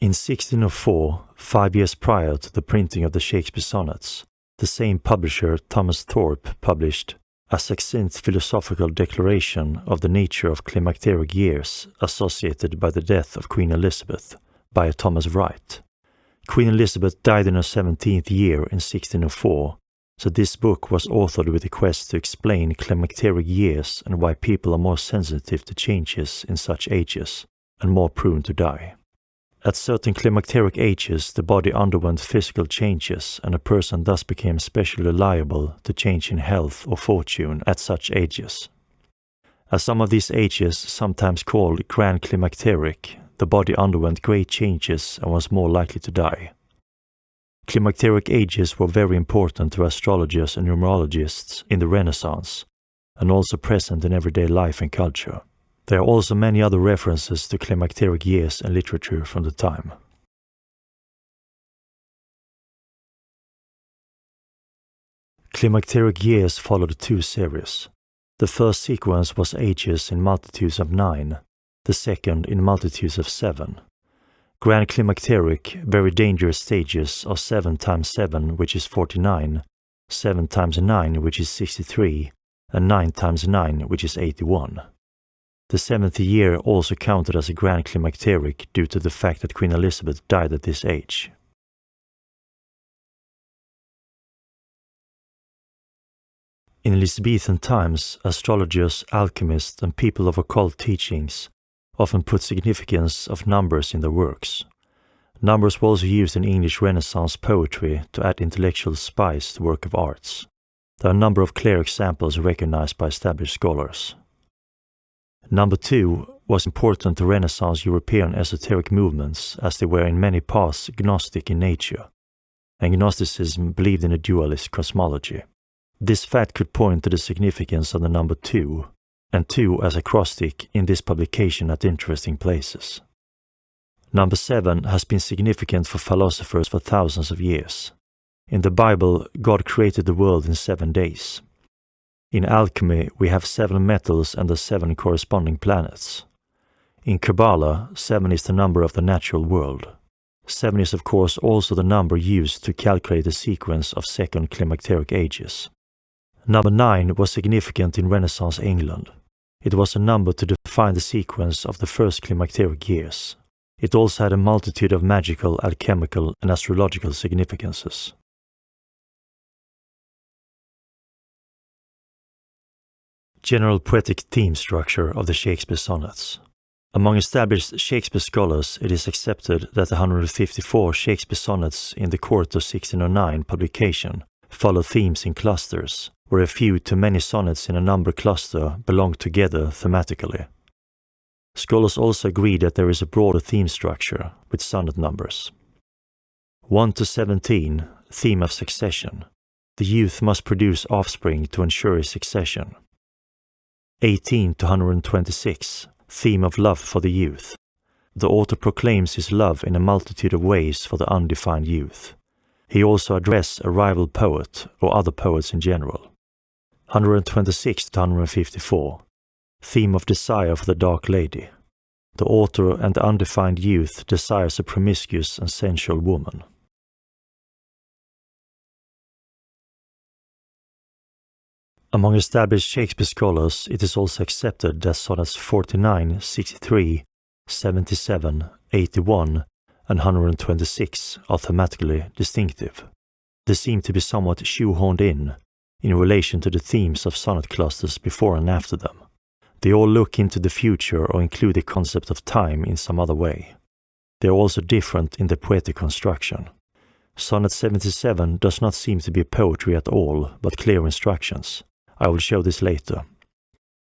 In 1604, 5 years prior to the printing of the Shakespeare sonnets, the same publisher Thomas Thorpe published a succinct philosophical declaration of the nature of climacteric years associated by the death of Queen Elizabeth by Thomas Wright. Queen Elizabeth died in her 17th year in 1604, so this book was authored with the quest to explain climacteric years and why people are more sensitive to changes in such ages and more prone to die. At certain climacteric ages, the body underwent physical changes, and a person thus became especially liable to change in health or fortune at such ages. At some of these ages, sometimes called grand climacteric, the body underwent great changes and was more likely to die. Climacteric ages were very important to astrologers and numerologists in the Renaissance, and also present in everyday life and culture. There are also many other references to climacteric years in literature from the time. Climacteric years followed 2 series. The first sequence was ages in multitudes of 9, the second in multitudes of 7. Grand climacteric, very dangerous stages are 7 times 7, which is 49, 7 times 9, which is 63, and 9 times 9, which is 81. The 7th year also counted as a grand climacteric due to the fact that Queen Elizabeth died at this age. In Elizabethan times, astrologers, alchemists, and people of occult teachings often put significance of numbers in their works. Numbers were also used in English Renaissance poetry to add intellectual spice to work of arts. There are a number of clear examples recognized by established scholars. Number 2 was important to Renaissance European esoteric movements as they were in many parts Gnostic in nature, and Gnosticism believed in a dualist cosmology. This fact could point to the significance of the number 2, and 2 as acrostic in this publication at interesting places. Number 7 has been significant for philosophers for thousands of years. In the Bible, God created the world in 7 days. In alchemy, we have 7 metals and the 7 corresponding planets. In Kabbalah, 7 is the number of the natural world. 7 is of course also the number used to calculate the sequence of second climacteric ages. Number 9 was significant in Renaissance England. It was a number to define the sequence of the first climacteric years. It also had a multitude of magical, alchemical, and astrological significances. General poetic theme structure of the Shakespeare sonnets. Among established Shakespeare scholars, it is accepted that the 154 Shakespeare sonnets in the Court of 1609 publication follow themes in clusters, where a few to many sonnets in a number cluster belong together thematically. Scholars also agree that there is a broader theme structure with sonnet numbers. 1 to 17, theme of succession. The youth must produce offspring to ensure his succession. 18 to 126, theme of love for the youth. The author proclaims his love in a multitude of ways for the undefined youth. He also addresses a rival poet or other poets in general. 126 to 154, theme of desire for the dark lady. The author and the undefined youth desires a promiscuous and sensual woman. Among established Shakespeare scholars, it is also accepted that sonnets 49, 63, 77, 81, and 126 are thematically distinctive. They seem to be somewhat shoehorned in relation to the themes of sonnet clusters before and after them. They all look into the future or include the concept of time in some other way. They are also different in their poetic construction. Sonnet 77 does not seem to be poetry at all, but clear instructions. I will show this later.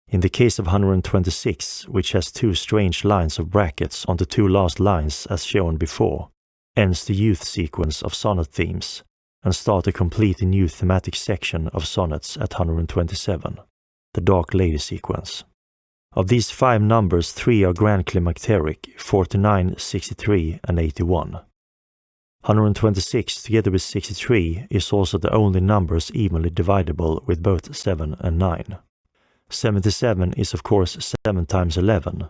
In the case of 126, which has 2 strange lines of brackets on the 2 last lines as shown before, ends the youth sequence of sonnet themes, and start a completely new thematic section of sonnets at 127, the Dark Lady sequence. Of these 5 numbers, 3 are grand climacteric, 49, 63, and 81. 126 together with 63 is also the only numbers evenly divisible with both 7 and 9. 77 is of course 7 times 11,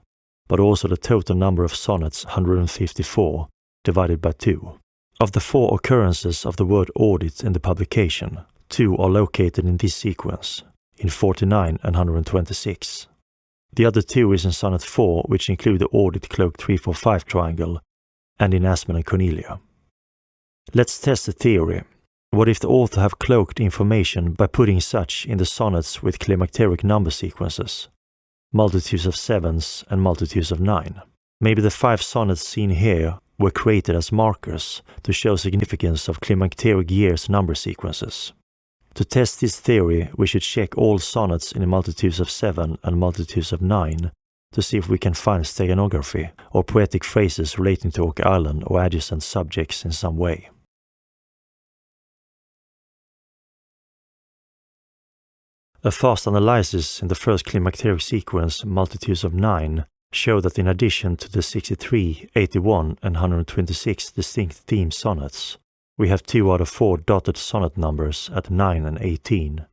but also the total number of sonnets 154, divided by 2. Of the 4 occurrences of the word audit in the publication, 2 are located in this sequence, in 49 and 126. The other 2 is in sonnet 4, which include the audit cloak 3-4-5 triangle, and in Asmund and Cornelia. Let's test the theory. What if the author have cloaked information by putting such in the sonnets with climacteric number sequences, multitudes of 7s and multitudes of 9? Maybe the 5 sonnets seen here were created as markers to show significance of climacteric years number sequences. To test this theory, we should check all sonnets in the multitudes of 7 and multitudes of 9 to see if we can find steganography or poetic phrases relating to Oak Island or adjacent subjects in some way. A fast analysis in the first climacteric sequence, multitudes of 9, show that in addition to the 63, 81 and 126 distinct theme sonnets, we have 2 out of 4 dotted sonnet numbers at 9 and 18,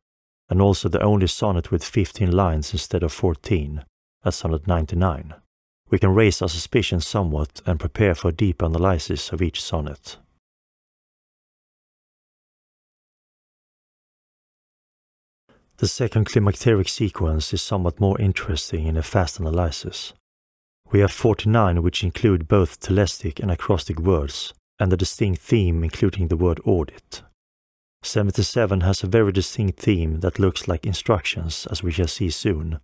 and also the only sonnet with 15 lines instead of 14, at sonnet 99. We can raise our suspicions somewhat and prepare for a deep analysis of each sonnet. The second climacteric sequence is somewhat more interesting in a fast analysis. We have 49 which include both telestic and acrostic words, and a distinct theme including the word audit. 77 has a very distinct theme that looks like instructions, as we shall see soon,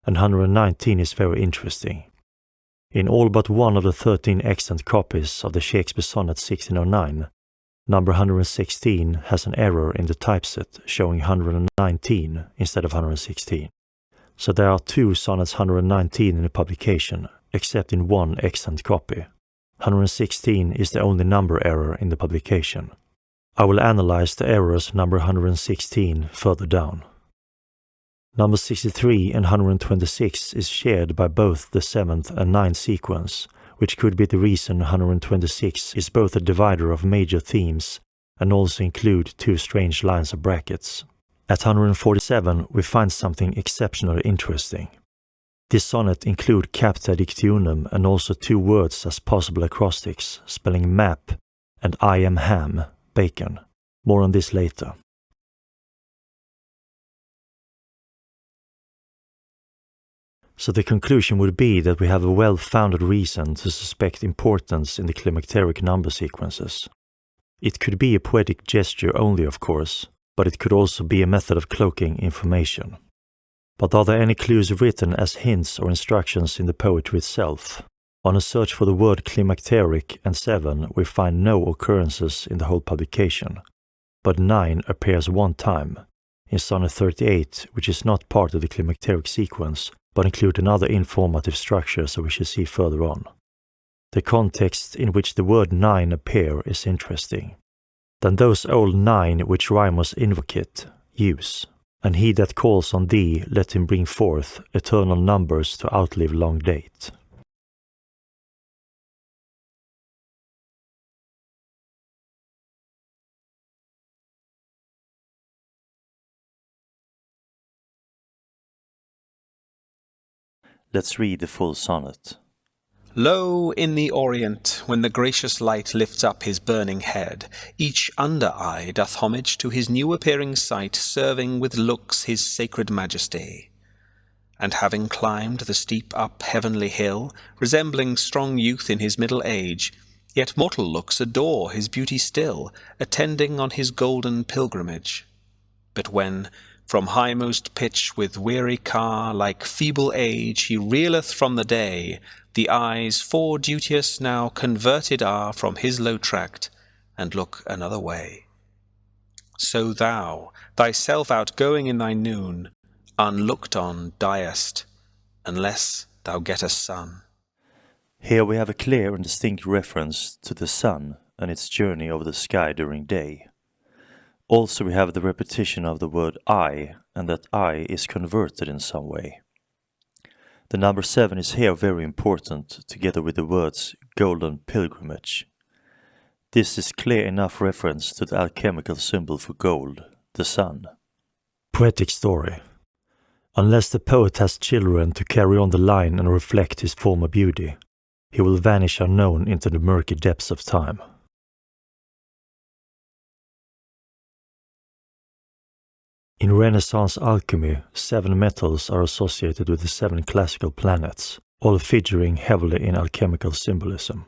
and 119 is very interesting. In all but one of the 13 extant copies of the Shakespeare sonnet 1609, number 116 has an error in the typeset showing 119 instead of 116. So there are 2 sonnets 119 in the publication, except in one extant copy. 116 is the only number error in the publication. I will analyze the errors number 116 further down. Number 63 and 126 is shared by both the 7th and 9th sequence, which could be the reason 126 is both a divider of major themes and also include 2 strange lines of brackets. At 147 we find something exceptionally interesting. This sonnet include capta dictionum and also 2 words as possible acrostics, spelling map and I am ham, bacon. More on this later. So the conclusion would be that we have a well-founded reason to suspect importance in the climacteric number sequences. It could be a poetic gesture only, of course, but it could also be a method of cloaking information. But are there any clues written as hints or instructions in the poetry itself? On a search for the word climacteric and 7, we find no occurrences in the whole publication, but 9 appears one time, in sonnet 38, which is not part of the climacteric sequence, but include another informative structure, so we shall see further on. The context in which the word 9 appear is interesting. Then those old 9 which rhymes invocate, use, and he that calls on thee, let him bring forth eternal numbers to outlive long date. Let's read the full sonnet. Lo, in the Orient, when the gracious light lifts up his burning head, each under-eye doth homage to his new-appearing sight, serving with looks his sacred majesty. And having climbed the steep up heavenly hill, resembling strong youth in his middle age, yet mortal looks adore his beauty still, attending on his golden pilgrimage. But when, from highmost pitch with weary car, like feeble age, he reeleth from the day, the eyes for duteous now converted are from his low tract, and look another way. So thou, thyself outgoing in thy noon, unlooked on diest, unless thou get a sun. Here we have a clear and distinct reference to the sun and its journey over the sky during day. Also we have the repetition of the word I, and that I is converted in some way. The number 7 is here very important, together with the words golden pilgrimage. This is clear enough reference to the alchemical symbol for gold, the sun. Poetic story. Unless the poet has children to carry on the line and reflect his former beauty, He will vanish unknown into the murky depths of time. In Renaissance alchemy, 7 metals are associated with the 7 classical planets, all figuring heavily in alchemical symbolism.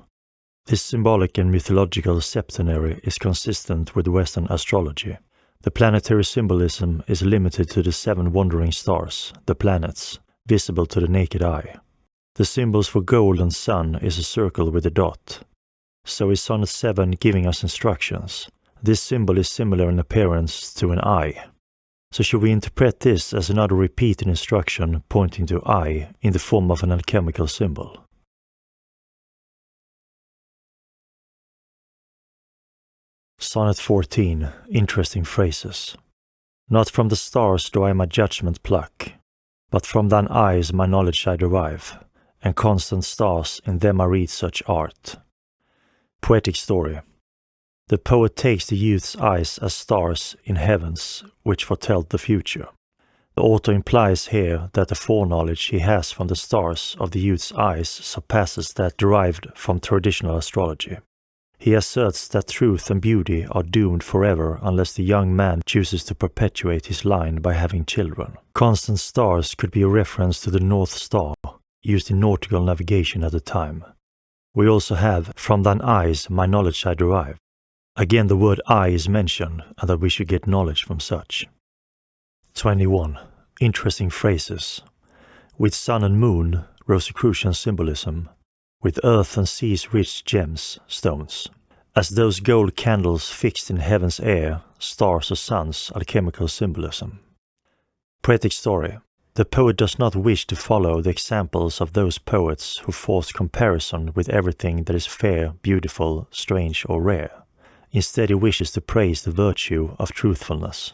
This symbolic and mythological septenary is consistent with Western astrology. The planetary symbolism is limited to the 7 wandering stars, the planets, visible to the naked eye. The symbols for gold and sun is a circle with a dot. So is Sonnet 7 giving us instructions. This symbol is similar in appearance to an eye. So should we interpret this as another repeated instruction pointing to eye in the form of an alchemical symbol? Sonnet 14. Interesting phrases. Not from the stars do I my judgment pluck, but from thine eyes my knowledge I derive, and constant stars in them I read such art. Poetic story. The poet takes the youth's eyes as stars in heavens which foretell the future. The author implies here that the foreknowledge he has from the stars of the youth's eyes surpasses that derived from traditional astrology. He asserts that truth and beauty are doomed forever unless the young man chooses to perpetuate his line by having children. Constant stars could be a reference to the North Star, used in nautical navigation at the time. We also have, from thine eyes my knowledge I derive. Again the word eye is mentioned, and that we should get knowledge from such. 21. Interesting phrases. With sun and moon, Rosicrucian symbolism. With earth and sea's rich gems, stones. As those gold candles fixed in heaven's air, stars or suns, alchemical symbolism. Poetic story. The poet does not wish to follow the examples of those poets who force comparison with everything that is fair, beautiful, strange or rare. Instead he wishes to praise the virtue of truthfulness.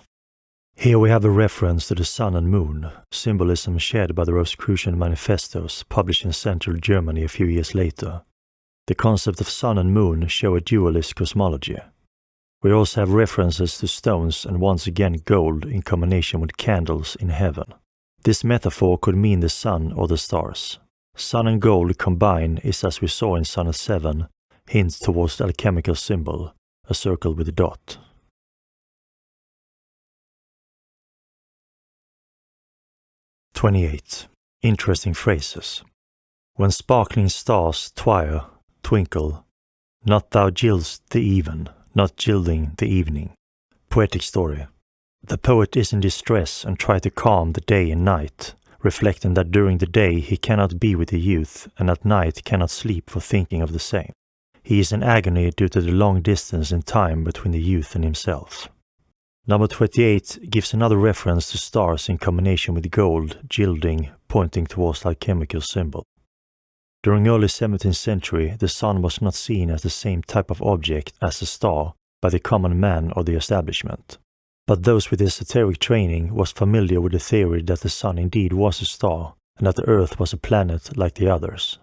Here we have a reference to the sun and moon, symbolism shared by the Rosicrucian manifestos published in central Germany a few years later. The concept of sun and moon show a dualist cosmology. We also have references to stones and once again gold in combination with candles in heaven. This metaphor could mean the sun or the stars. Sun and gold combined is, as we saw in Sonnet 7, hint towards the alchemical symbol, a circle with a dot. (28) Interesting phrases. When sparkling stars twire, twinkle, not thou gildest the even, not gilding the evening. Poetic story. The poet is in distress and tries to calm the day and night, reflecting that during the day he cannot be with the youth and at night cannot sleep for thinking of the same. He is in agony due to the long distance in time between the youth and himself. Number 28 gives another reference to stars in combination with gold, gilding, pointing towards the alchemical symbol. During early 17th century, the sun was not seen as the same type of object as a star by the common man or the establishment. But those with esoteric training was familiar with the theory that the sun indeed was a star and that the earth was a planet like the others.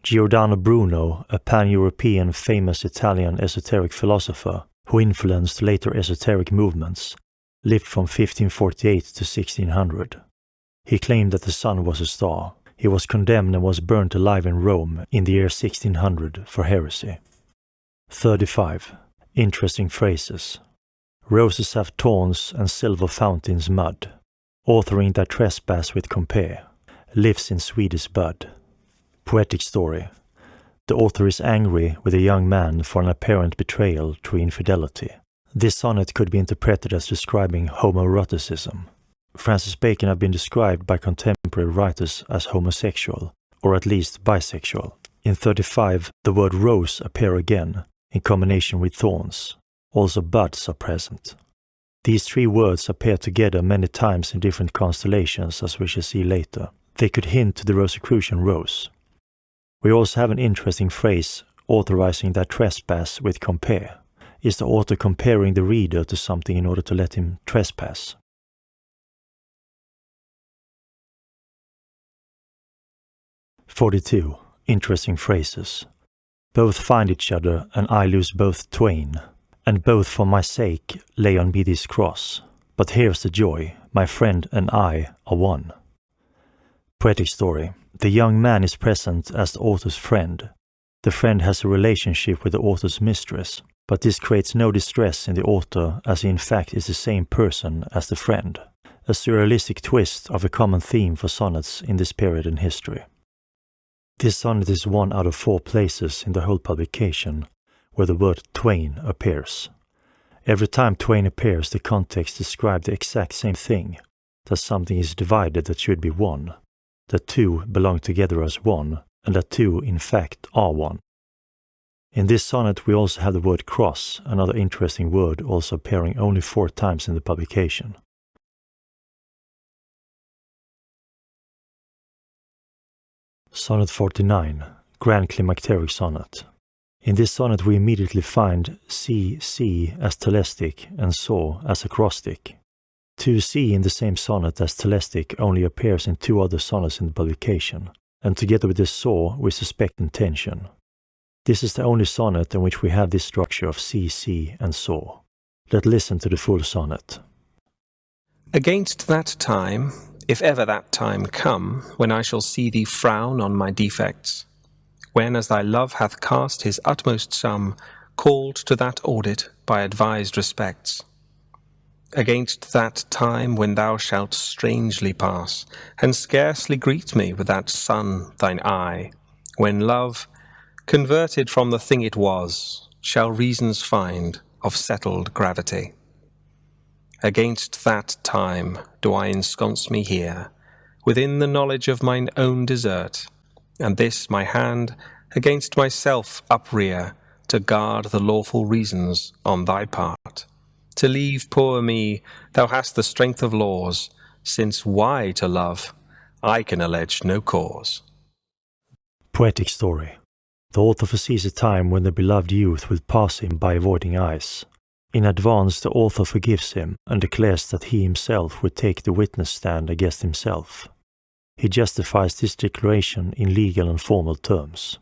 Giordano Bruno, a pan-European famous Italian esoteric philosopher who influenced later esoteric movements, lived from 1548 to 1600. He claimed that the sun was a star. He was condemned and was burnt alive in Rome in the year 1600 for heresy. 35. Interesting phrases. Roses have thorns and silver fountains mud. Authoring their trespass with compare. Lives in sweetest bud. Poetic story. The author is angry with a young man for an apparent betrayal through infidelity. This sonnet could be interpreted as describing homoeroticism. Francis Bacon had been described by contemporary writers as homosexual, or at least bisexual. In 35, the word rose appears again, in combination with thorns. Also buds are present. These 3 words appear together many times in different constellations, as we shall see later. They could hint to the Rosicrucian rose. We also have an interesting phrase, authorizing that trespass with compare. Is the author comparing the reader to something in order to let him trespass? 42. Interesting phrases. Both find each other, and I lose both twain. And both for my sake lay on me this cross. But here's the joy, my friend and I are one. Poetic story. The young man is present as the author's friend. The friend has a relationship with the author's mistress, but this creates no distress in the author as he in fact is the same person as the friend, a surrealistic twist of a common theme for sonnets in this period in history. This sonnet is one out of 4 places in the whole publication where the word twain appears. Every time twain appears, the context describes the exact same thing, that something is divided that should be one, that two belong together as one, and that two in fact are one. In this sonnet we also have the word cross, another interesting word also appearing only 4 times in the publication. Sonnet 49, Grand Climacteric Sonnet. In this sonnet we immediately find C as telestic and so as acrostic. 2C in the same sonnet as telestic only appears in 2 other sonnets in the publication, and together with the saw we suspect intention. This is the only sonnet in which we have this structure of C and saw. Let's listen to the full sonnet. Against that time, if ever that time come, when I shall see thee frown on my defects, when as thy love hath cast his utmost sum, called to that audit by advised respects, against that time when thou shalt strangely pass, and scarcely greet me with that sun thine eye, when love, converted from the thing it was, shall reasons find of settled gravity. Against that time do I ensconce me here, within the knowledge of mine own desert, and this my hand against myself uprear, to guard the lawful reasons on thy part. To leave poor me, thou hast the strength of laws, since why to love, I can allege no cause. Poetic story. The author foresees a time when the beloved youth will pass him by avoiding eyes. In advance the author forgives him and declares that he himself would take the witness stand against himself. He justifies this declaration in legal and formal terms.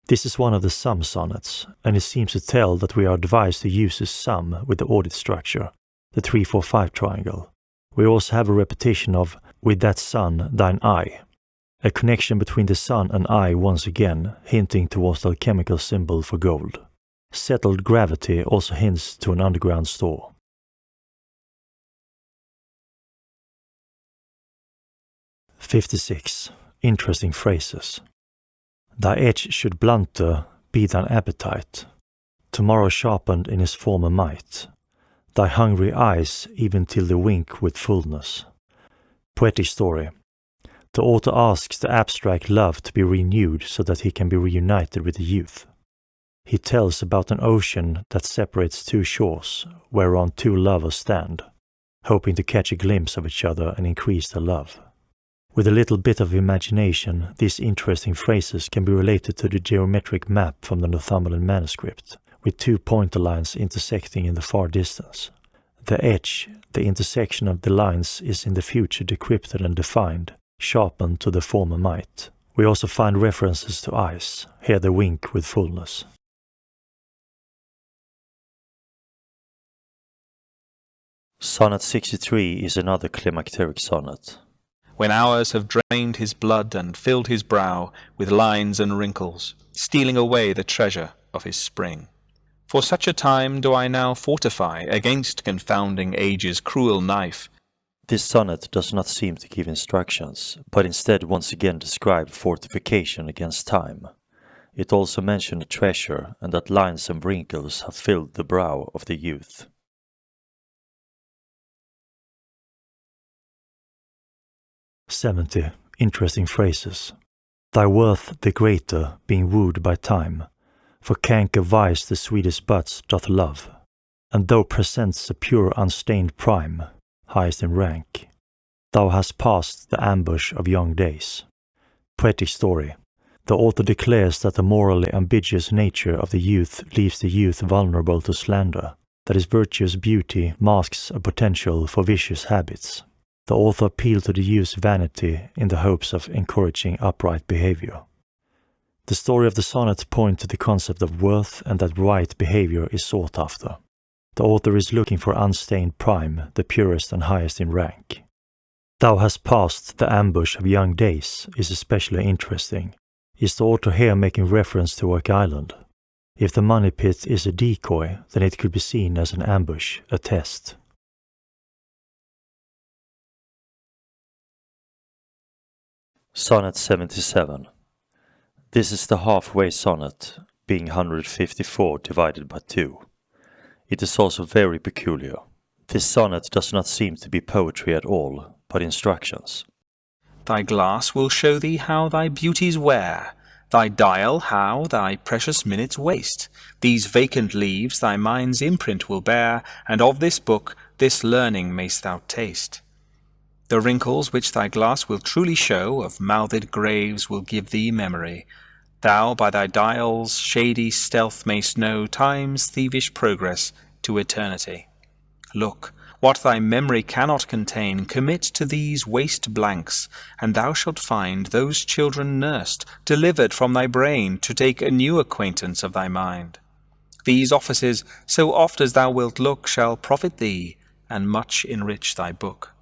This is one of the sum sonnets, and it seems to tell that we are advised to use a sum with the audit structure, the 3-4-5 triangle. We also have a repetition of "with that sun thine eye," a connection between the sun and eye once again, hinting towards the alchemical symbol for gold. Settled gravity also hints to an underground store. '56. Interesting phrases. Thy edge should blunter be thine appetite, tomorrow sharpened in his former might, thy hungry eyes even till they wink with fullness. Poetic story. The author asks the abstract love to be renewed so that he can be reunited with the youth. He tells about an ocean that separates 2 shores, whereon 2 lovers stand, hoping to catch a glimpse of each other and increase their love. With a little bit of imagination, these interesting phrases can be related to the geometric map from the Northumberland manuscript, with 2 pointer lines intersecting in the far distance. The edge, the intersection of the lines, is in the future decrypted and defined, sharpened to the former might. We also find references to eyes, here they wink with fullness. Sonnet 63 is another climacteric sonnet. When hours have drained his blood and filled his brow with lines and wrinkles, stealing away the treasure of his spring. For such a time do I now fortify against confounding age's cruel knife. This sonnet does not seem to give instructions, but instead once again describe fortification against time. It also mentions a treasure and that lines and wrinkles have filled the brow of the youth. '70. Interesting phrases. Thy worth the greater, being wooed by time, for canker vice the sweetest buds doth love, and thou presents a pure unstained prime, highest in rank. Thou hast passed the ambush of young days. Poetic story. The author declares that the morally ambiguous nature of the youth leaves the youth vulnerable to slander, that his virtuous beauty masks a potential for vicious habits. The author appealed to the youth's vanity in the hopes of encouraging upright behavior. The story of the sonnet points to the concept of worth and that right behavior is sought after. The author is looking for unstained prime, the purest and highest in rank. Thou hast passed the ambush of young days is especially interesting. Is the author here making reference to Oak Island? If the money pit is a decoy, then it could be seen as an ambush, a test. Sonnet 77. This is the halfway sonnet, being 154 divided by 2. It is also very peculiar. This sonnet does not seem to be poetry at all, but instructions. Thy glass will show thee how thy beauties wear, thy dial how thy precious minutes waste. These vacant leaves thy mind's imprint will bear, and of this book this learning mayst thou taste. The wrinkles which thy glass will truly show of mouthed graves will give thee memory. Thou by thy dial's shady stealth mayst know time's thievish progress to eternity. Look, what thy memory cannot contain, commit to these waste blanks, and thou shalt find those children nursed, delivered from thy brain, to take a new acquaintance of thy mind. These offices, so oft as thou wilt look, shall profit thee, and much enrich thy book.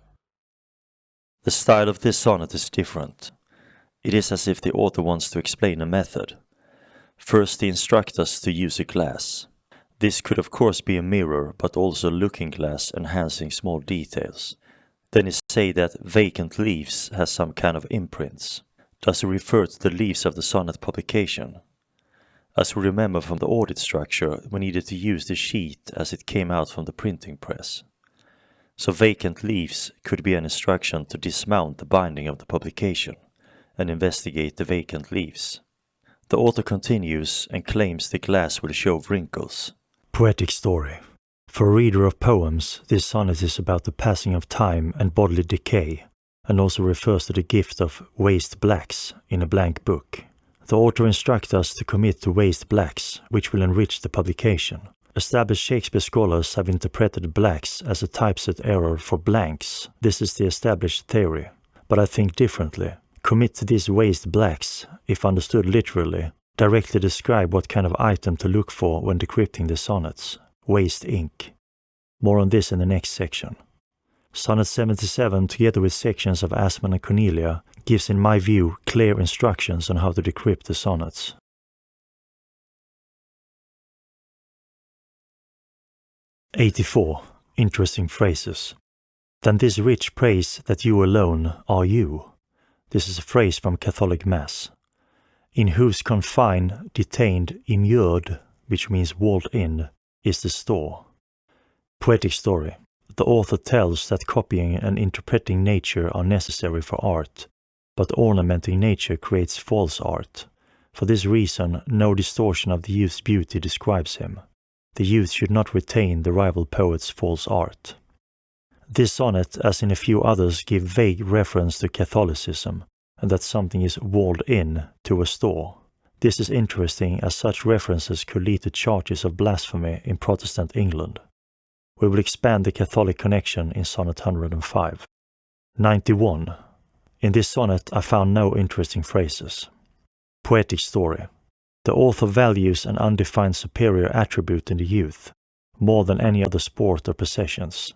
The style of this sonnet is different. It is as if the author wants to explain a method. First he instructs us to use a glass. This could of course be a mirror, but also a looking glass enhancing small details. Then he say that vacant leaves has some kind of imprints. Does he refer to the leaves of the sonnet publication? As we remember from the audit structure, we needed to use the sheet as it came out from the printing press. So vacant leaves could be an instruction to dismount the binding of the publication and investigate the vacant leaves. The author continues and claims the glass will show wrinkles. Poetic story. For a reader of poems, this sonnet is about the passing of time and bodily decay, and also refers to the gift of waste blacks in a blank book. The author instructs us to commit to waste blacks, which will enrich the publication. Established Shakespeare scholars have interpreted blacks as a typeset error for blanks. This is the established theory. But I think differently. Commit to these waste blacks, if understood literally, directly describe what kind of item to look for when decrypting the sonnets. Waste ink. More on this in the next section. Sonnet 77, together with sections of Asman and Cornelia, gives in my view clear instructions on how to decrypt the sonnets. '84. Interesting phrases. Than this rich praise that you alone are you. This is a phrase from Catholic Mass. In whose confine, detained, immured, which means walled in, is the store. Poetic story. The author tells that copying and interpreting nature are necessary for art, but ornamenting nature creates false art. For this reason, no distortion of the youth's beauty describes him. The youth should not retain the rival poet's false art. This sonnet, as in a few others, give vague reference to Catholicism, and that something is walled in to a store. This is interesting, as such references could lead to charges of blasphemy in Protestant England. We will expand the Catholic connection in Sonnet 105. 91. In this sonnet I found no interesting phrases. Poetic story. The author values an undefined superior attribute in the youth, more than any other sport or possessions.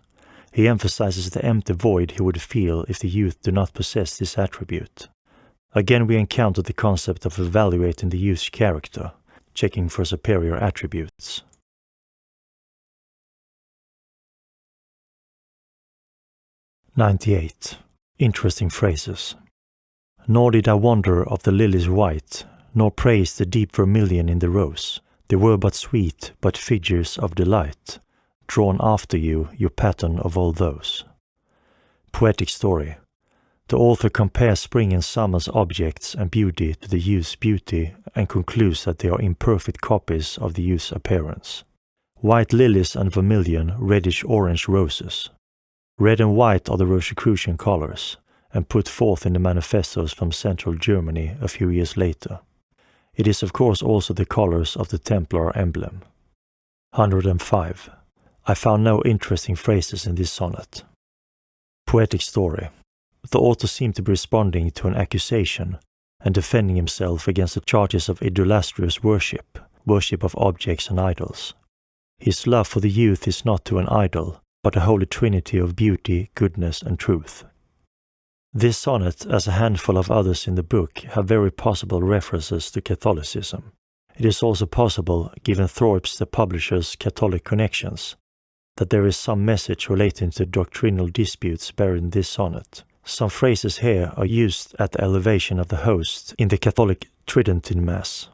He emphasizes the empty void he would feel if the youth do not possess this attribute. Again we encounter the concept of evaluating the youth's character, checking for superior attributes. '98. Interesting phrases. Nor did I wonder of the lilies white, nor praise the deep vermilion in the rose. They were but sweet, but figures of delight, drawn after you, your pattern of all those. Poetic story. The author compares spring and summer's objects and beauty to the youth's beauty and concludes that they are imperfect copies of the youth's appearance. White lilies and vermilion, reddish-orange roses. Red and white are the Rosicrucian colors, and put forth in the manifestos from central Germany a few years later. It is of course also the colors of the Templar emblem. 105. I found no interesting phrases in this sonnet. Poetic story. The author seemed to be responding to an accusation and defending himself against the charges of idolatrous worship of objects and idols. His love for the youth is not to an idol, but a holy trinity of beauty, goodness and truth. This sonnet, as a handful of others in the book, have very possible references to Catholicism. It is also possible, given Thorp's the publisher's Catholic connections, that there is some message relating to doctrinal disputes buried in this sonnet. Some phrases here are used at the elevation of the host in the Catholic Tridentine Mass.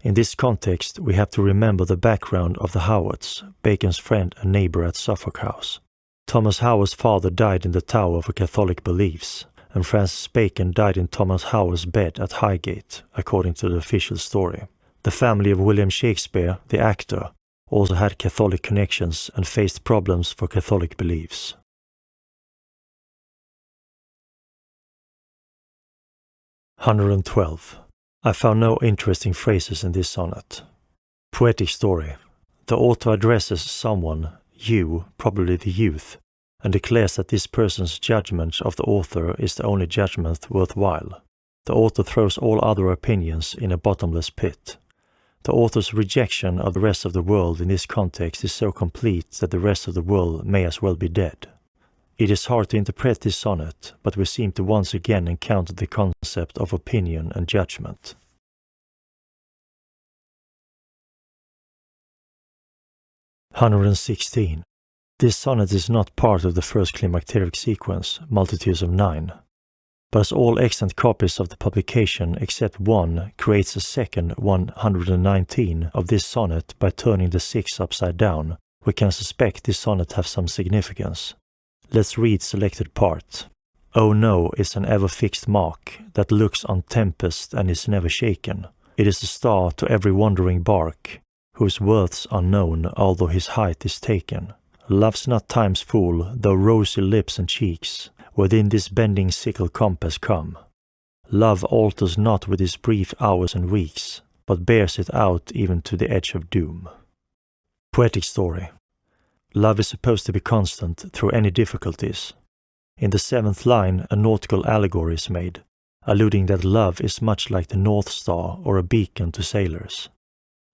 In this context, we have to remember the background of the Howards, Bacon's friend and neighbor at Suffolk House. Thomas Howard's father died in the Tower for Catholic beliefs, and Francis Bacon died in Thomas Howard's bed at Highgate, according to the official story. The family of William Shakespeare, the actor, also had Catholic connections and faced problems for Catholic beliefs. "112. I found no interesting phrases in this sonnet. Poetic story. The author addresses someone, you, probably the youth, and declares that this person's judgment of the author is the only judgment worthwhile. The author throws all other opinions in a bottomless pit. The author's rejection of the rest of the world in this context is so complete that the rest of the world may as well be dead. It is hard to interpret this sonnet, but we seem to once again encounter the concept of opinion and judgment. "116. This sonnet is not part of the first climacteric sequence, Multitudes of Nine, but as all extant copies of the publication except one creates a second 119 of this sonnet by turning the 6 upside down, we can suspect this sonnet has some significance. Let's read selected part. Oh no is an ever-fixed mark that looks on tempest and is never shaken. It is a star to every wandering bark, whose worth's unknown although his height is taken. Love's not time's fool, though rosy lips and cheeks within this bending sickle compass come. Love alters not with his brief hours and weeks, but bears it out even to the edge of doom." Poetic story. Love is supposed to be constant through any difficulties. In the 7th line, a nautical allegory is made, alluding that love is much like the North Star or a beacon to sailors.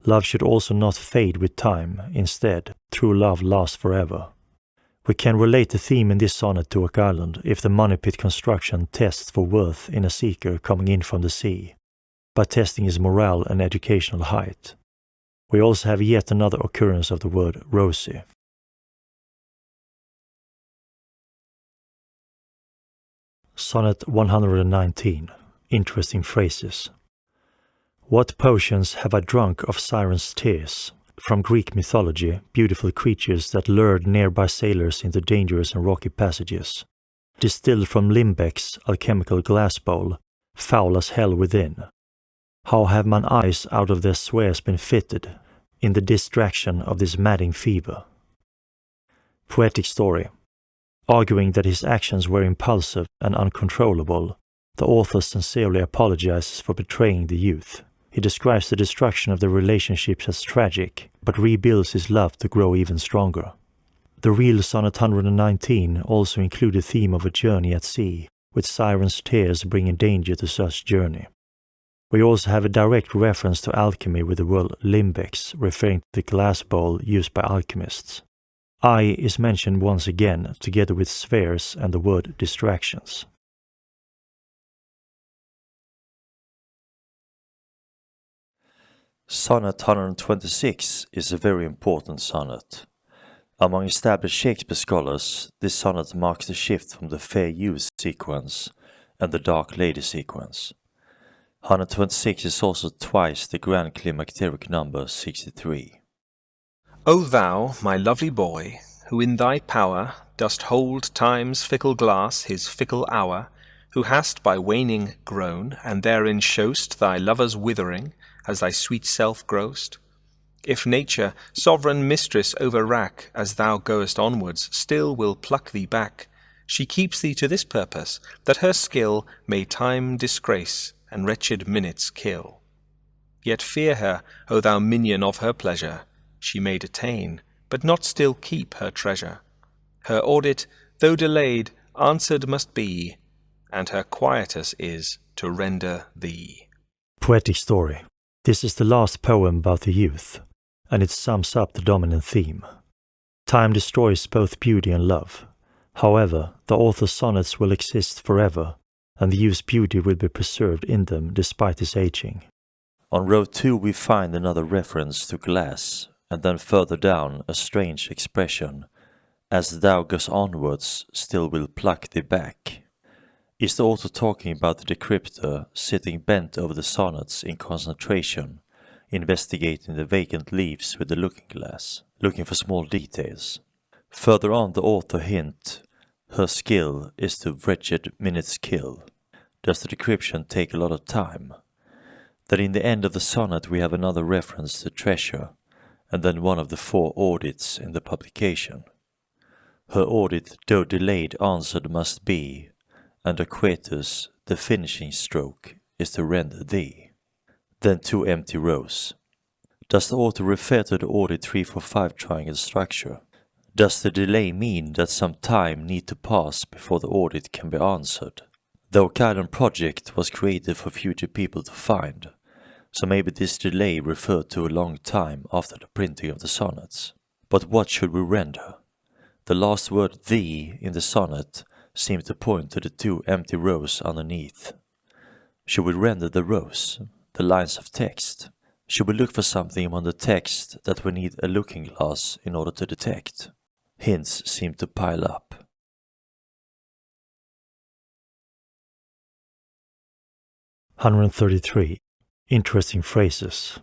Love should also not fade with time, instead, true love lasts forever. We can relate the theme in this sonnet to Oak Island if the money pit construction tests for worth in a seeker coming in from the sea, by testing his morale and educational height. We also have yet another occurrence of the word rosy. Sonnet 119. Interesting phrases. What potions have I drunk of sirens' tears? From Greek mythology, beautiful creatures that lured nearby sailors into dangerous and rocky passages. Distilled from Limbeck's alchemical glass bowl, foul as hell within. How have mine eyes out of their swears been fitted, in the distraction of this madding fever? Poetic story. Arguing that his actions were impulsive and uncontrollable, the author sincerely apologizes for betraying the youth. He describes the destruction of the relationships as tragic, but rebuilds his love to grow even stronger. The real Sonnet 119 also includes a theme of a journey at sea, with sirens' tears bringing danger to such journey. We also have a direct reference to alchemy with the word limbex, referring to the glass bowl used by alchemists. Eye is mentioned once again, together with spheres and the word distractions. Sonnet 126 is a very important sonnet. Among established Shakespeare scholars, this sonnet marks the shift from the Fair Youth sequence and the Dark Lady sequence. 126 is also twice the grand climacteric number 63. O thou, my lovely boy, who in thy power dost hold time's fickle glass his fickle hour, who hast by waning grown, and therein show'st thy lover's withering, as thy sweet self grow'st. If nature, sovereign mistress over wrack, as thou goest onwards, still will pluck thee back, she keeps thee to this purpose, that her skill may time disgrace, and wretched minutes kill. Yet fear her, O thou minion of her pleasure, she may detain, but not still keep her treasure. Her audit, though delayed, answered must be, and her quietus is to render thee. Poetic story. This is the last poem about the youth, and it sums up the dominant theme. Time destroys both beauty and love. However, the author's sonnets will exist forever, and the youth's beauty will be preserved in them despite his aging. On row 2 we find another reference to glass, and then further down a strange expression, as thou goes onwards, still will pluck thee back. Is the author talking about the decrypter sitting bent over the sonnets in concentration, investigating the vacant leaves with the looking glass, looking for small details? Further on the author hint, her skill is to wretched minutes kill. Does the decryption take a lot of time? That in the end of the sonnet we have another reference to treasure, and then one of the 4 audits in the publication. Her audit, though delayed, answered must be, and Aquatus, the finishing stroke, is to render thee. Then 2 empty rows. Does the author refer to the audit 3-4-5 triangle structure? Does the delay mean that some time need to pass before the audit can be answered? The Okaidan project was created for future people to find, so maybe this delay referred to a long time after the printing of the sonnets. But what should we render? The last word thee in the sonnet seems to point to the 2 empty rows underneath. Should we render the rows, the lines of text? Should we look for something among the text that we need a looking glass in order to detect? Hints seem to pile up. "133. Interesting phrases.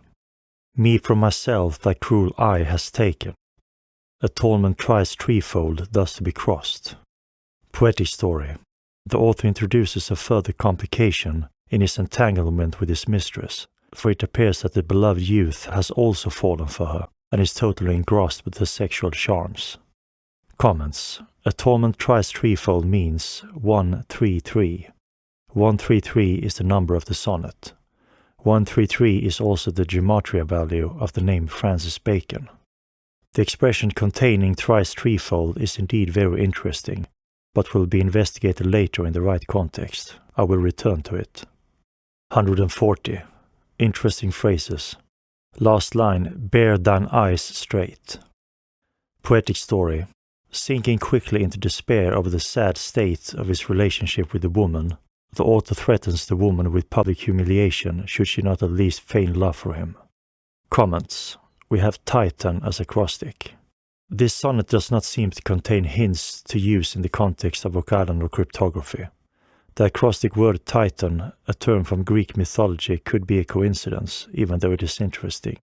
Me from myself thy cruel eye has taken. Atonement tries threefold thus to be crossed." Poetic story. The author introduces a further complication in his entanglement with his mistress, for it appears that the beloved youth has also fallen for her and is totally engrossed with her sexual charms. Comments. Atonement tries threefold means 133. 133 is the number of the sonnet. 133 is also the gematria value of the name Francis Bacon. The expression containing thrice threefold is indeed very interesting, but will be investigated later in the right context. I will return to it. 140. Interesting phrases. Last line, bear thine eyes straight. Poetic story. Sinking quickly into despair over the sad state of his relationship with the woman, the author threatens the woman with public humiliation should she not at least feign love for him. Comments. We have Titan as acrostic. This sonnet does not seem to contain hints to use in the context of Okaidan or cryptography. The acrostic word Titan, a term from Greek mythology, could be a coincidence, even though it is interesting.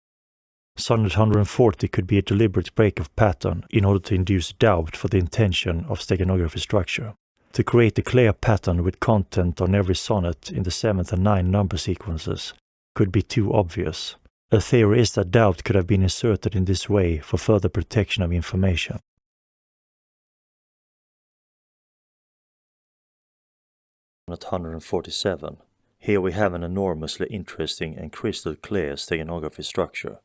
Sonnet 140 could be a deliberate break of pattern in order to induce doubt for the intention of steganography structure. To create a clear pattern with content on every sonnet in the 7th and 9th number sequences could be too obvious. A theory is that doubt could have been inserted in this way for further protection of information. Sonnet 147. Here we have an enormously interesting and crystal clear steganography structure.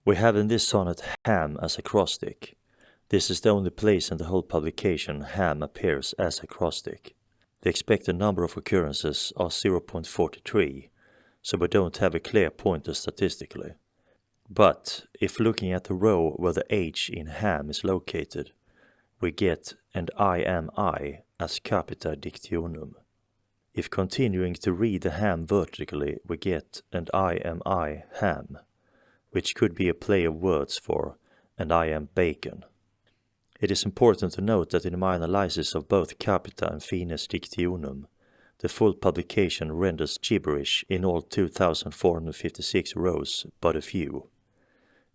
We have in this sonnet Ham as acrostic. This is the only place in the whole publication Ham appears as acrostic. The expected number of occurrences are 0.43, so we don't have a clear pointer statistically. But if looking at the row where the H in Ham is located, we get and I am I as capita dictionum. If continuing to read the Ham vertically, we get and I am I Ham, which could be a play of words for and I am bacon. It is important to note that in my analysis of both Capita and Fines Dictionum, the full publication renders gibberish in all 2,456 rows but a few.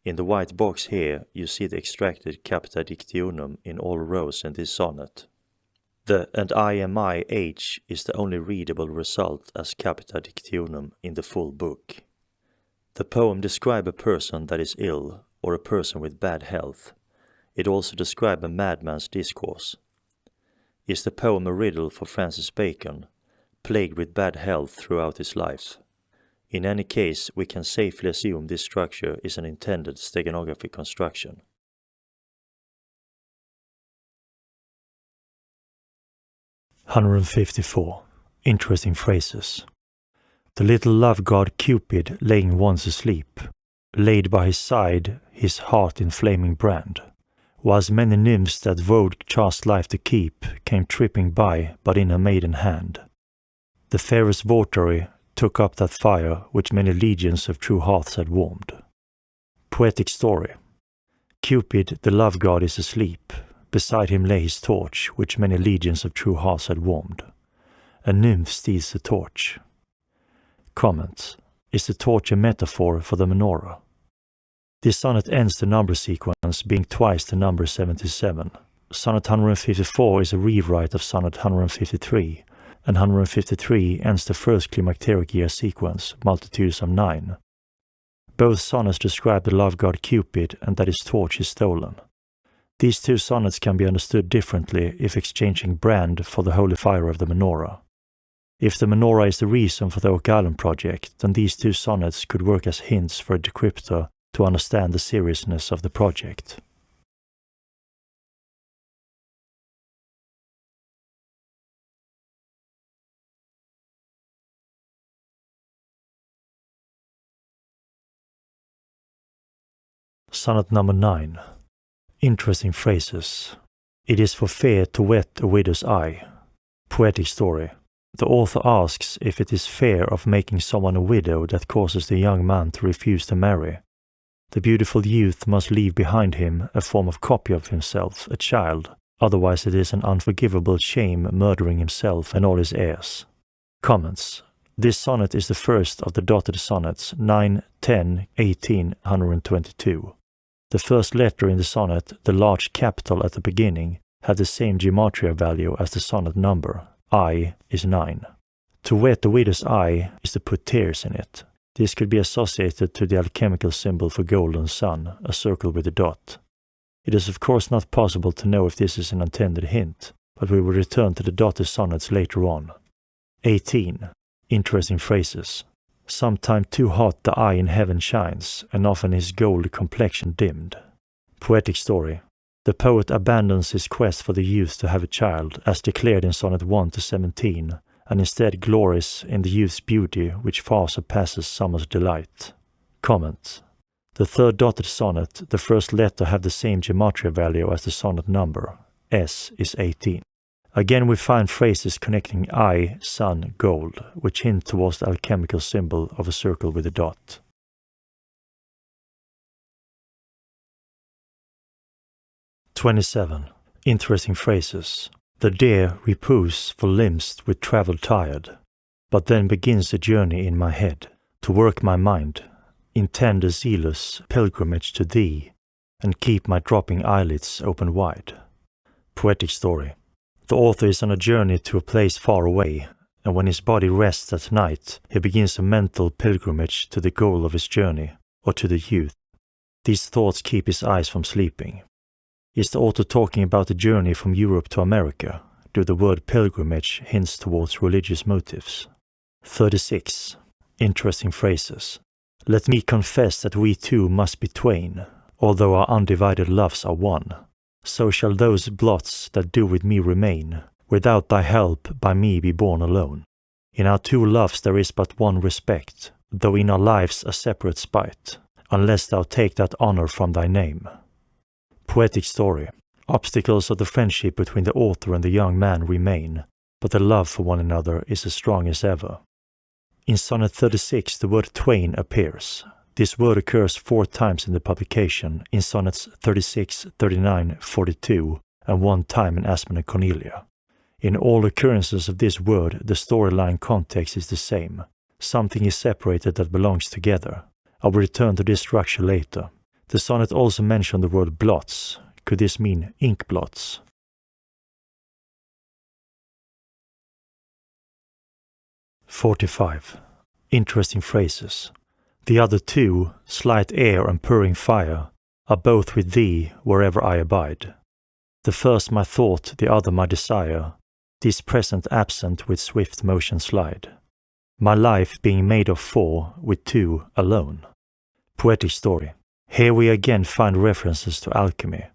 In the white box here you see the extracted Capita Dictionum in all rows in this sonnet. The and I am I H is the only readable result as Capita Dictionum in the full book. The poem describes a person that is ill or a person with bad health. It also describes a madman's discourse. Is the poem a riddle for Francis Bacon, plagued with bad health throughout his life? In any case, we can safely assume this structure is an intended steganography construction. "154. Interesting phrases. The little love god Cupid laying once asleep, laid by his side his heart-inflaming brand. whilst many nymphs that vowed chaste life to keep came tripping by, but in a maiden hand. The fairest votary took up that fire which many legions of true hearts had warmed. Poetic story. Cupid, the love god, is asleep. Beside him lay his torch, which many legions of true hearts had warmed. A nymph steals the torch. Comment. Is the torch a metaphor for the menorah? This sonnet ends the number sequence, being twice the number 77. Sonnet 154 is a rewrite of Sonnet 153, and 153 ends the first climacteric year sequence, multitudes of 9. Both sonnets describe the love god Cupid and that his torch is stolen. These two sonnets can be understood differently if exchanging brand for the holy fire of the menorah. If the menorah is the reason for the Oak Island project, then these two sonnets could work as hints for a decryptor to understand the seriousness of the project. Sonnet number 9. Interesting phrases. It is for fear to wet a widow's eye. Poetic story. The author asks if it is fear of making someone a widow that causes the young man to refuse to marry. The beautiful youth must leave behind him a form of copy of himself, a child, otherwise it is an unforgivable shame murdering himself and all his heirs. Comments. This sonnet is the first of the dotted sonnets 9, 10, 18, 122. The first letter in the sonnet, the large capital at the beginning, had the same gematria value as the sonnet number. I is 9. To wet the widow's eye is to put tears in it. This could be associated to the alchemical symbol for golden sun, a circle with a dot. It is of course not possible to know if this is an intended hint, but we will return to the dotted sonnets later on. 18. Interesting phrases. Sometime too hot the eye in heaven shines, and often his gold complexion dimmed. Poetic story. The poet abandons his quest for the youth to have a child, as declared in Sonnet 1 to 17, and instead glories in the youth's beauty, which far surpasses summer's delight. Comment. The third dotted sonnet, the first letter have the same gematria value as the sonnet number. S is 18. Again we find phrases connecting eye, sun, gold, which hint towards the alchemical symbol of a circle with a dot. (27) Interesting phrases. The deer repose for limbs with travel tired, but then begins a journey in my head, to work my mind, intend a zealous pilgrimage to thee, and keep my dropping eyelids open wide. Poetic story. The author is on a journey to a place far away, and when his body rests at night, he begins a mental pilgrimage to the goal of his journey, or to the youth. These thoughts keep his eyes from sleeping. Is the author talking about the journey from Europe to America? Do the word pilgrimage hints towards religious motives? 36. Interesting phrases. Let me confess that we two must be twain, although our undivided loves are one. So shall those blots that do with me remain, without thy help by me be born alone. In our two loves there is but one respect, though in our lives a separate spite, unless thou take that honor from thy name. Poetic story. Obstacles of the friendship between the author and the young man remain, but the love for one another is as strong as ever. In Sonnet 36 the word twain appears. This word occurs 4 times in the publication, in Sonnets 36, 39, 42, and 1 time in Aspen and Cornelia. In all occurrences of this word, the storyline context is the same. Something is separated that belongs together. I will return to this structure later. The sonnet also mentioned the word blots. Could this mean ink blots? (45) Interesting phrases. The other two, slight air and purring fire, are both with thee wherever I abide. The first my thought, the other my desire, this present absent with swift motion slide. My life being made of 4, with 2 alone. Poetic story. Here we again find references to alchemy.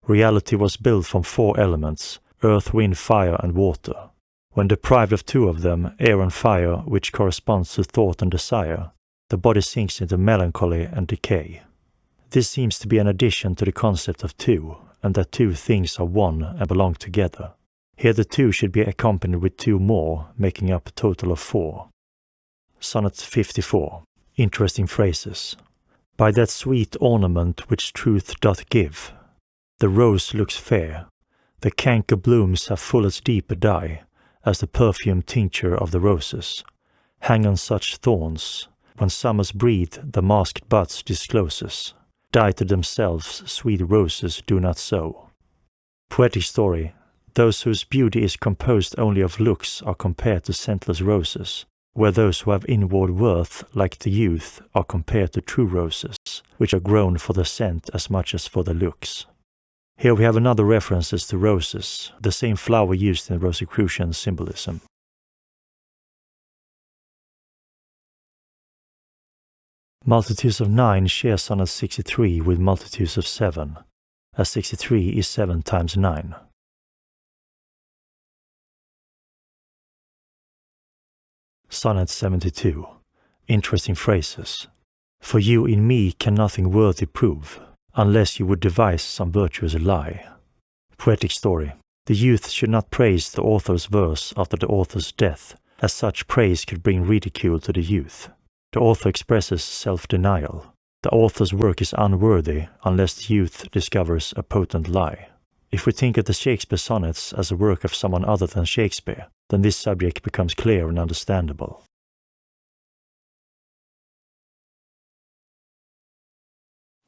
Reality was built from 4 elements, earth, wind, fire and water. When deprived of 2 of them, air and fire, which corresponds to thought and desire, the body sinks into melancholy and decay. This seems to be an addition to the concept of 2, and that two things are one and belong together. Here the two should be accompanied with two more, making up a total of 4. Sonnet 54. Interesting phrases. By that sweet ornament which truth doth give, the rose looks fair, the canker blooms have full as deep a dye as the perfume tincture of the roses, hang on such thorns, when summer's breath the masked buds discloses, dye to themselves sweet roses do not sow. Poetic story. Those whose beauty is composed only of looks are compared to scentless roses, where those who have inward worth, like the youth, are compared to true roses, which are grown for the scent as much as for the looks. Here we have another references to roses, the same flower used in Rosicrucian symbolism. Multitudes of 9 share sonnet 63 with multitudes of 7, as 63 is 7 times 9. Sonnet 72. Interesting phrases. For you in me can nothing worthy prove, unless you would devise some virtuous lie. Poetic story. The youth should not praise the author's verse after the author's death, as such praise could bring ridicule to the youth. The author expresses self-denial. The author's work is unworthy unless the youth discovers a potent lie. If we think of the Shakespeare sonnets as a work of someone other than Shakespeare, then this subject becomes clear and understandable.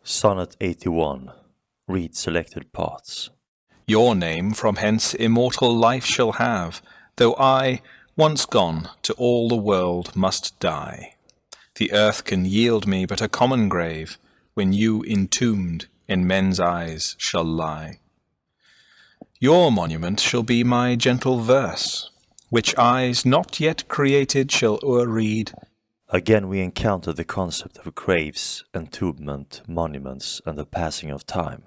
Sonnet 81. Read selected parts. Your name from hence immortal life shall have, though I, once gone, to all the world must die. The earth can yield me but a common grave, when you entombed in men's eyes shall lie. Your monument shall be my gentle verse, which eyes not yet created shall o'erread. Again we encounter the concept of graves, entombment, monuments, and the passing of time.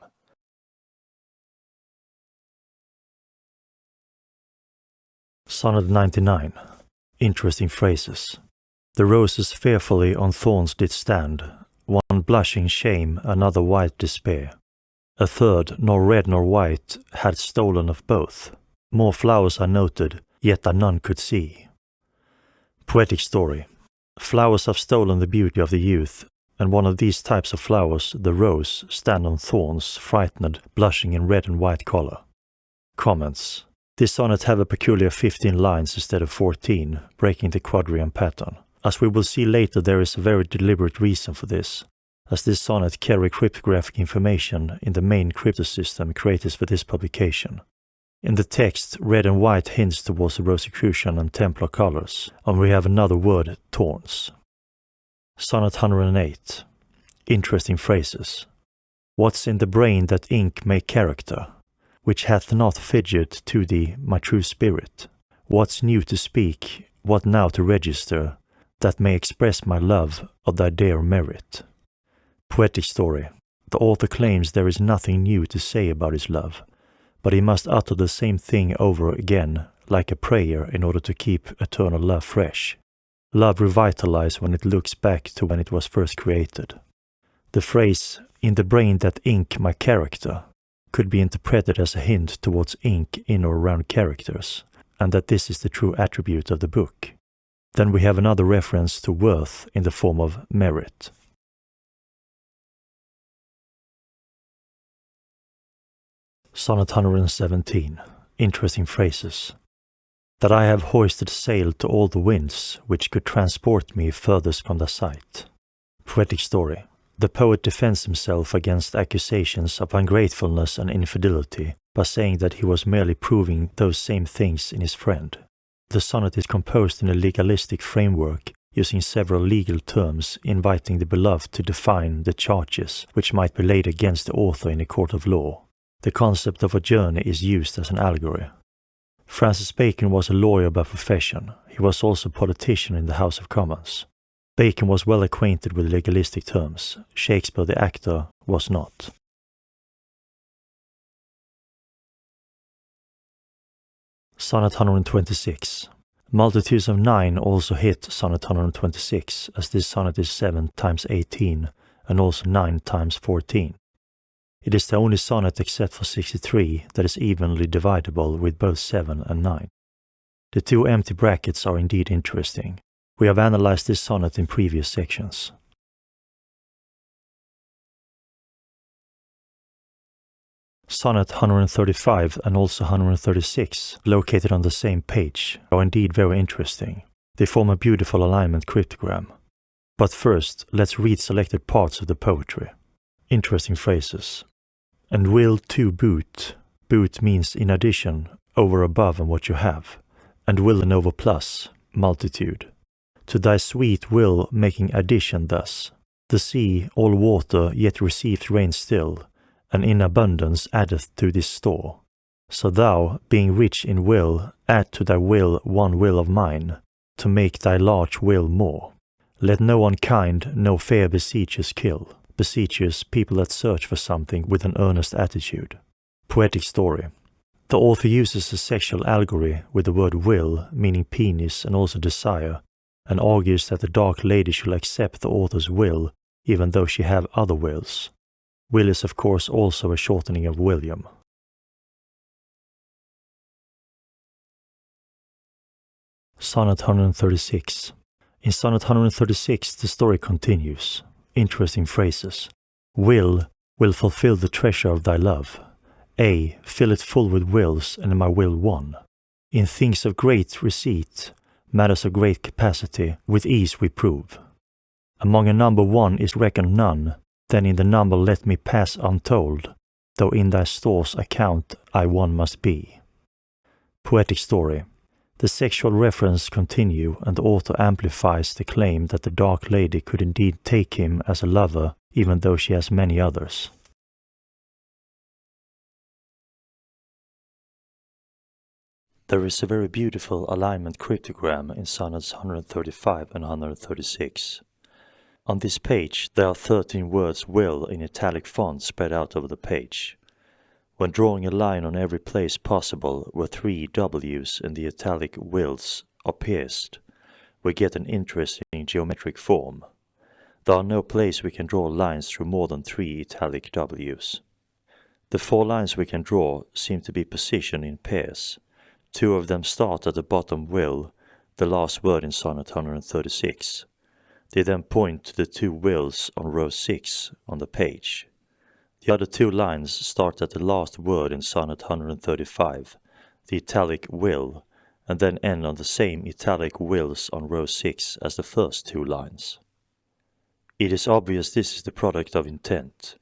Sonnet 99. Interesting phrases. The roses fearfully on thorns did stand, one blushing shame, another white despair. A third, nor red nor white, had stolen of both. More flowers are noted, yet I none could see. Poetic story. Flowers have stolen the beauty of the youth, and one of these types of flowers, the rose, stand on thorns, frightened, blushing in red and white color. Comments. This sonnet have a peculiar 15 lines instead of 14, breaking the quadrium pattern. As we will see later, there is a very deliberate reason for this, as this sonnet carry cryptographic information in the main cryptosystem created for this publication. In the text, red and white hints towards the Rosicrucian and Templar colors, and we have another word, thorns. Sonnet 108. Interesting phrases. What's in the brain that ink may character, which hath not fidget to thee, my true spirit? What's new to speak, what now to register, that may express my love of thy dear merit? Poetic story. The author claims there is nothing new to say about his love, but he must utter the same thing over again, like a prayer, in order to keep eternal love fresh. Love revitalizes when it looks back to when it was first created. The phrase, in the brain that ink my character, could be interpreted as a hint towards ink in or around characters, and that this is the true attribute of the book. Then we have another reference to worth in the form of merit. Sonnet 117. Interesting phrases. That I have hoisted sail to all the winds, which could transport me furthest from the sight. Poetic story. The poet defends himself against accusations of ungratefulness and infidelity by saying that he was merely proving those same things in his friend. The sonnet is composed in a legalistic framework, using several legal terms, inviting the beloved to define the charges which might be laid against the author in a court of law. The concept of a journey is used as an allegory. Francis Bacon was a lawyer by profession. He was also a politician in the House of Commons. Bacon was well acquainted with legalistic terms. Shakespeare the actor was not. Sonnet 126. Multitudes of 9 also hit Sonnet 126, as this sonnet is 7 times 18 and also 9 times 14. It is the only sonnet except for 63 that is evenly dividable with both 7 and 9. The two empty brackets are indeed interesting. We have analyzed this sonnet in previous sections. Sonnet 135 and also 136, located on the same page, are indeed very interesting. They form a beautiful alignment cryptogram. But first, let's read selected parts of the poetry. Interesting phrases. And will to boot. Boot means in addition, over above on what you have. And will and over plus, multitude. To thy sweet will making addition thus. The sea, all water, yet receives rain still, and in abundance addeth to this store. So thou, being rich in will, add to thy will one will of mine, to make thy large will more. Let no unkind, no fair beseechers kill. Beseechers, people that search for something with an earnest attitude. Poetic story. The author uses a sexual allegory with the word will, meaning penis and also desire, and argues that the dark lady should accept the author's will, even though she have other wills. Will is of course also a shortening of William. Sonnet 136. In Sonnet 136 the story continues. Interesting phrases. Will fulfill the treasure of thy love. Fill it full with wills, and my will one. In things of great receipt, matters of great capacity, with ease we prove. Among a number one is reckoned none, then in the number let me pass untold, though in thy stores account I one must be. Poetic story. The sexual reference continue, and the author amplifies the claim that the dark lady could indeed take him as a lover, even though she has many others. There is a very beautiful alignment cryptogram in Sonnets 135 and 136. On this page there are 13 words will in italic font spread out over the page. When drawing a line on every place possible where 3 W's in the italic wills are pierced, we get an interesting geometric form. There are no place we can draw lines through more than 3 italic W's. The 4 lines we can draw seem to be positioned in pairs. 2 of them start at the bottom will, the last word in Sonnet 136. They then point to the 2 wills on row 6 on the page. The other 2 lines start at the last word in Sonnet 135, the italic will, and then end on the same italic wills on row 6 as the first 2 lines. It is obvious this is the product of intent.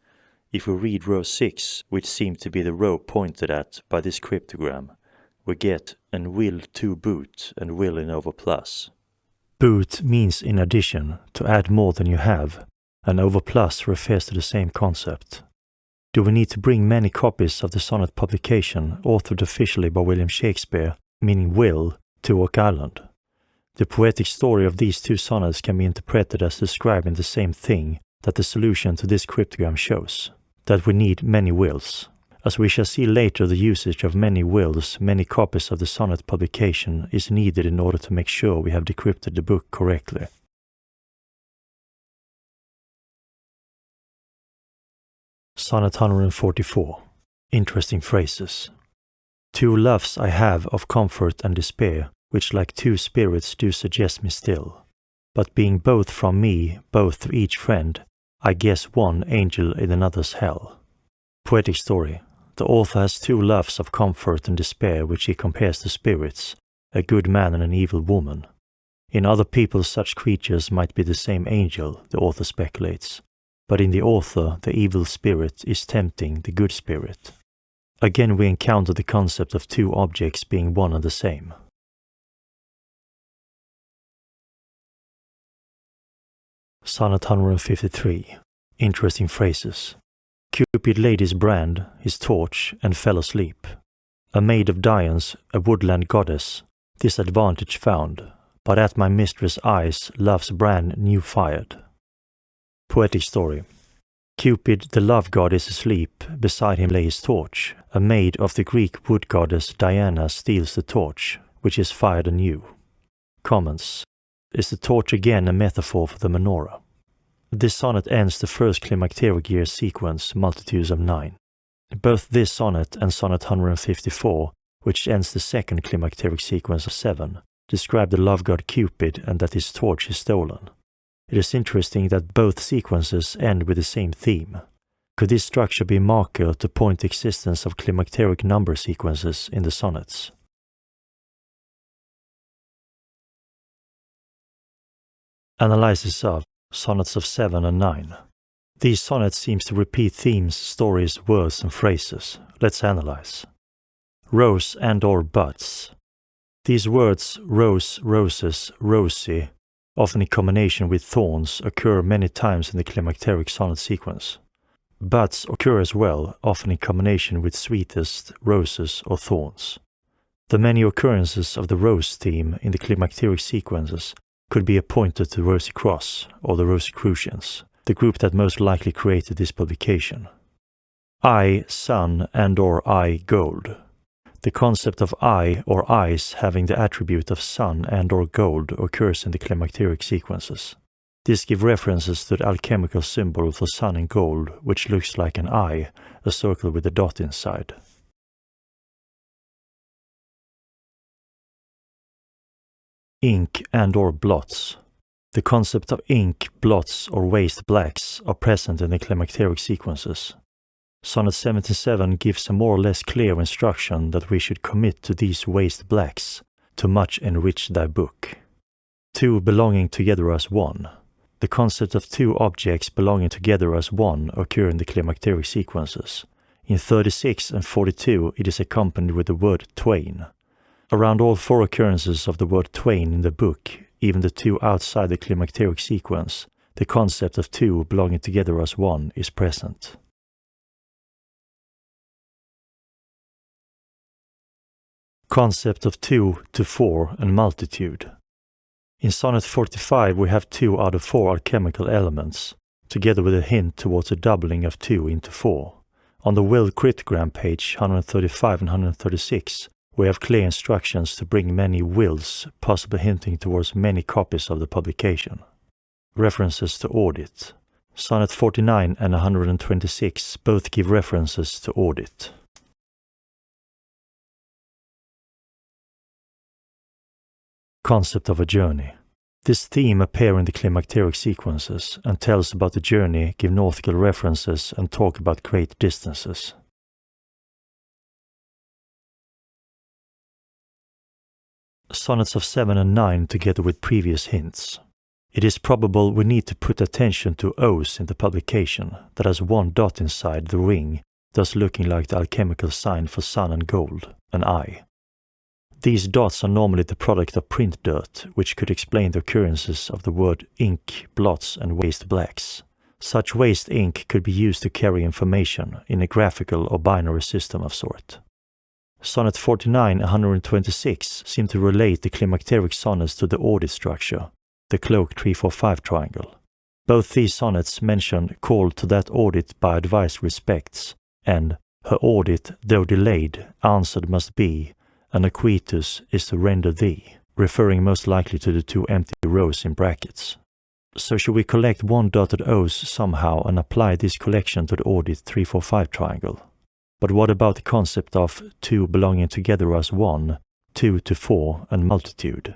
If we read row 6, which seemed to be the row pointed at by this cryptogram, we get and will to boot and will in over plus. Boot means in addition, to add more than you have, and over plus refers to the same concept. Do we need to bring many copies of the sonnet publication, authored officially by William Shakespeare, meaning will, to Oak Island? The poetic story of these 2 sonnets can be interpreted as describing the same thing that the solution to this cryptogram shows, that we need many wills. As we shall see later, the usage of many wills, many copies of the sonnet publication, is needed in order to make sure we have decrypted the book correctly. Sonnet 144. Interesting phrases. 2 loves I have of comfort and despair, which like 2 spirits do suggest me still. But being both from me, both to each friend, I guess one angel in another's hell. Poetic story. The author has 2 loves of comfort and despair which he compares to spirits, a good man and an evil woman. In other people such creatures might be the same angel, the author speculates, but in the author the evil spirit is tempting the good spirit. Again we encounter the concept of 2 objects being one and the same. Sonnet 153. Interesting phrases. Cupid laid his brand, his torch, and fell asleep. A maid of Dian's, a woodland goddess, this advantage found, but at my mistress' eyes love's brand new fired. Poetic story. Cupid, the love god, is asleep, beside him lay his torch. A maid of the Greek wood goddess Diana steals the torch, which is fired anew. Comments. Is the torch again a metaphor for the menorah? This sonnet ends the first climacteric year sequence, multitudes of 9. Both this sonnet and Sonnet 154, which ends the second climacteric sequence of 7, describe the love god Cupid and that his torch is stolen. It is interesting that both sequences end with the same theme. Could this structure be a marker to point the existence of climacteric number sequences in the sonnets? Analysis of Sonnets of 7 and 9. These sonnets seem to repeat themes, stories, words and phrases. Let's analyze. Rose and/or buds. These words rose, roses, rosy, often in combination with thorns, occur many times in the climacteric sonnet sequence. Buds occur as well, often in combination with sweetest, roses or thorns. The many occurrences of the rose theme in the climacteric sequences could be appointed to the Rosy Cross or the Rosicrucians, the group that most likely created this publication. I, sun, and/or I, gold. The concept of eye or eyes having the attribute of sun and/or gold occurs in the climacteric sequences. This gives references to the alchemical symbol for sun and gold, which looks like an eye, a circle with a dot inside. Ink and/or blots. The concept of ink, blots, or waste blacks are present in the climacteric sequences. Sonnet 77 gives a more or less clear instruction that we should commit to these waste blacks to much enrich thy book. Two belonging together as one. The concept of two objects belonging together as one occur in the climacteric sequences. In 36 and 42 it is accompanied with the word twain. Around all 4 occurrences of the word twain in the book, even the 2 outside the climacteric sequence, the concept of two belonging together as one is present. Concept of 2 to 4 and multitude. In Sonnet 45 we have 2 out of 4 alchemical elements, together with a hint towards a doubling of 2 into 4. On the Will Cryptogram page 135 and 136, we have clear instructions to bring many wills, possibly hinting towards many copies of the publication. References to audit. Sonnet 49 and 126 both give references to audit. Concept of a journey. This theme appears in the climacteric sequences and tells about the journey, give nautical references and talk about great distances. Sonnets of 7 and 9 together with previous hints. It is probable we need to put attention to O's in the publication that has 1 dot inside the ring, thus looking like the alchemical sign for sun and gold, an eye. These dots are normally the product of print dirt, which could explain the occurrences of the word ink, blots and waste blacks. Such waste ink could be used to carry information in a graphical or binary system of sort. Sonnet 49 and 126 seem to relate the climacteric sonnets to the audit structure, the cloak 3-4-5 triangle. Both these sonnets mention call to that audit by advised respects, and her audit, though delayed, answered must be, and acquitus is to render thee, referring most likely to the 2 empty rows in brackets. So should we collect 1 dotted O's somehow and apply this collection to the audit 3-4-5 triangle? But what about the concept of 2 belonging together as 1, 2 to 4 and multitude?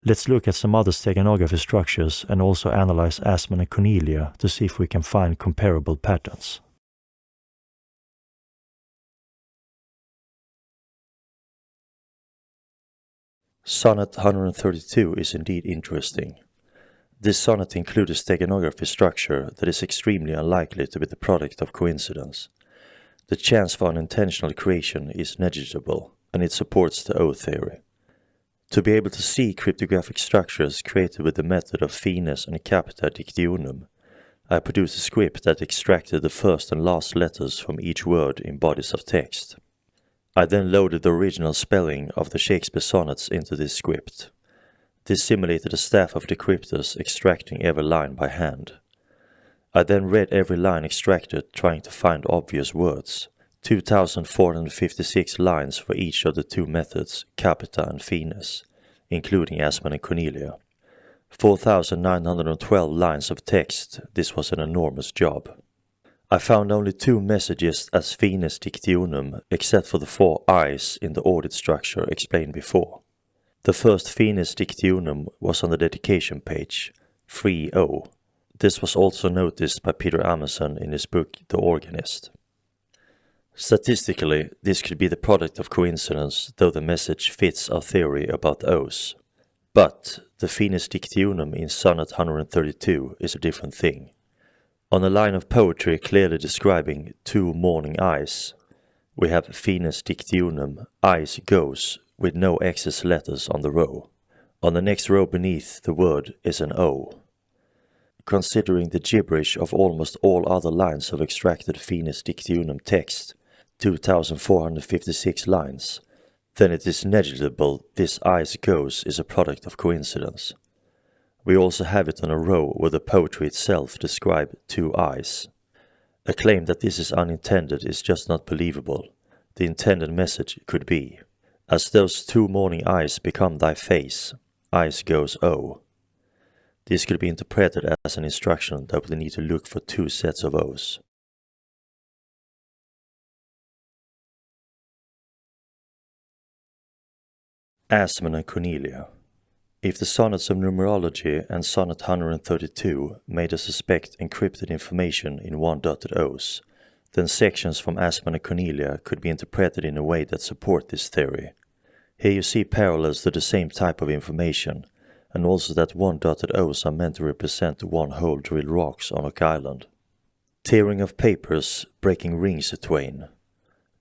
Let's look at some other steganography structures and also analyze Asman and Cornelia to see if we can find comparable patterns. Sonnet 132 is indeed interesting. This sonnet includes a steganography structure that is extremely unlikely to be the product of coincidence. The chance for unintentional creation is negligible, and it supports the O theory. To be able to see cryptographic structures created with the method of Fines and Capita Dictionum, I produced a script that extracted the first and last letters from each word in bodies of text. I then loaded the original spelling of the Shakespeare sonnets into this script. This simulated a staff of decryptors extracting every line by hand. I then read every line extracted, trying to find obvious words. 2,456 lines for each of the 2 methods, Capita and Fines, including Asman and Cornelia. 4,912 lines of text, this was an enormous job. I found only 2 messages as finis dictionum except for the 4 I's in the audit structure explained before. The first finis dictionum was on the dedication page, 3O. This was also noticed by Peter Amerson in his book The Organist. Statistically, this could be the product of coincidence, though the message fits our theory about the O's. But the finis dictionum in Sonnet 132 is a different thing. On a line of poetry clearly describing 2 morning eyes, we have finis dictionum, eyes goes, with no excess letters on the row. On the next row beneath the word is an O. Considering the gibberish of almost all other lines of extracted finis dictionum text, 2,456 lines, then it is negligible this eyes goes is a product of coincidence. We also have it on a row where the poetry itself describes 2 eyes. A claim that this is unintended is just not believable. The intended message could be, as those 2 morning eyes become thy face, eyes goes O. This could be interpreted as an instruction that we need to look for 2 sets of O's. Asmund and Cornelia. If the sonnets of numerology and Sonnet 132 made us suspect encrypted information in 1-dotted O's, then sections from Asmund and Cornelia could be interpreted in a way that support this theory. Here you see parallels to the same type of information, and also that 1-dotted O's are meant to represent 1-hole drilled rocks on Oak Island. Tearing of papers, breaking rings atwain.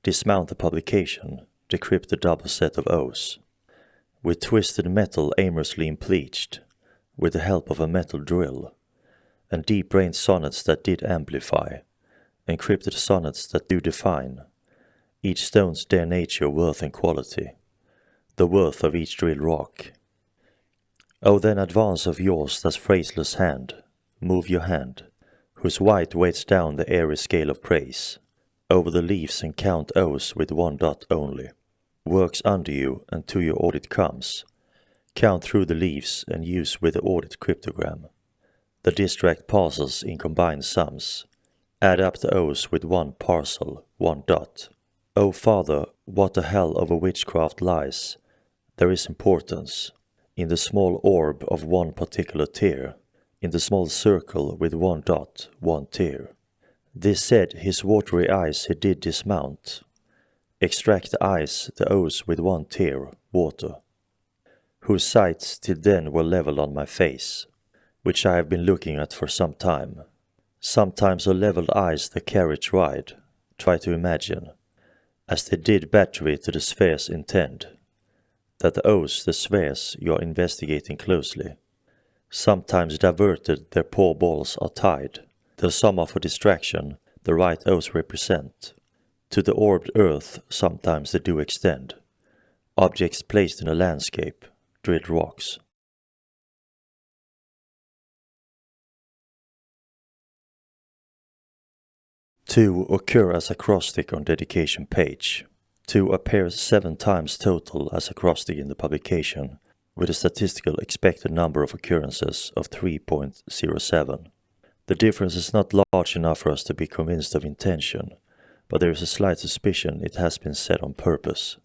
Dismount the publication, decrypt the double set of O's. With twisted metal aimlessly impleached, with the help of a metal drill, and deep-brained sonnets that did amplify, encrypted sonnets that do define, each stone's their nature, worth and quality, the worth of each drilled rock. O then advance of yours that phraseless hand, move your hand, whose white weights down the airy scale of praise, over the leaves and count O's with 1 dot only. Works under you and to your audit comes. Count through the leaves and use with the audit cryptogram. The distract parcels in combined sums. Add up the O's with 1 parcel, 1 dot. O Father, what the hell of a witchcraft lies. There is importance in the small orb of 1 particular tear, in the small circle with 1 dot, 1 tear. This said, his watery eyes he did dismount. Extract the eyes, the O's with 1 tear, water, whose sights till then were level on my face, which I have been looking at for some time. Sometimes a levelled eyes the carriage ride, try to imagine, as they did battery to the spheres intend, that the O's, the spheres, you are investigating closely. Sometimes diverted their poor balls are tied, though some are for distraction, the right O's represent. To the orbed earth sometimes they do extend. Objects placed in a landscape, drilled rocks. Two occur as acrostic on dedication page. 2 appears 7 times total as acrostic in the publication, with a statistical expected number of occurrences of 3.07. The difference is not large enough for us to be convinced of intention, but there is a slight suspicion it has been said on purpose.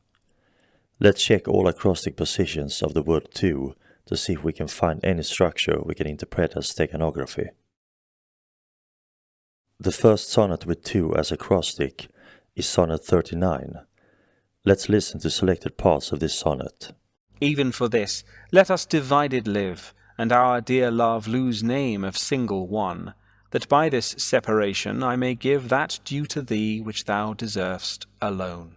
Let's check all acrostic positions of the word 2 to see if we can find any structure we can interpret as steganography. The first sonnet with 2 as acrostic is Sonnet 39. Let's listen to selected parts of this sonnet. Even for this, let us divided live, and our dear love lose name of single one, that by this separation I may give that due to thee which thou deservest alone.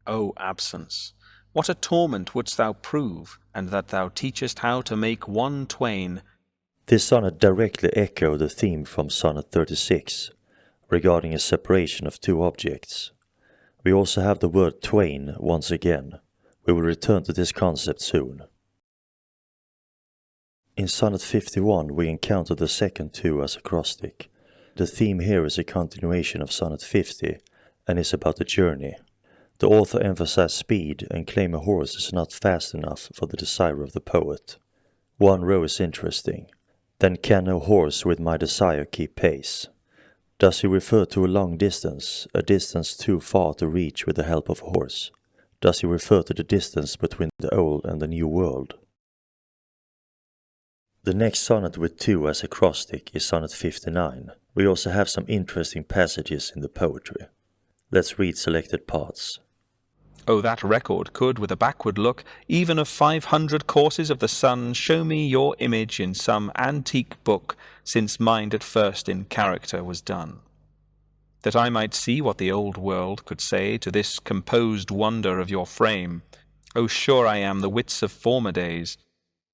O absence, what a torment wouldst thou prove, and that thou teachest how to make one twain. This sonnet directly echoes the theme from Sonnet 36, regarding a separation of 2 objects. We also have the word twain once again. We will return to this concept soon. In Sonnet 51 we encounter the second 2 as acrostic. The theme here is a continuation of Sonnet 50 and is about a journey. The author emphasizes speed and claims a horse is not fast enough for the desire of the poet. One row is interesting. Then can no horse with my desire keep pace? Does he refer to a long distance, a distance too far to reach with the help of a horse? Does he refer to the distance between the old and the new world? The next sonnet with 2 as acrostic is sonnet 59. We also have some interesting passages in the poetry. Let's read selected parts. Oh, that record could, with a backward look, even of 500 courses of the sun, show me your image in some antique book, since mind at first in character was done. That I might see what the old world could say to this composed wonder of your frame. Oh, sure I am the wits of former days.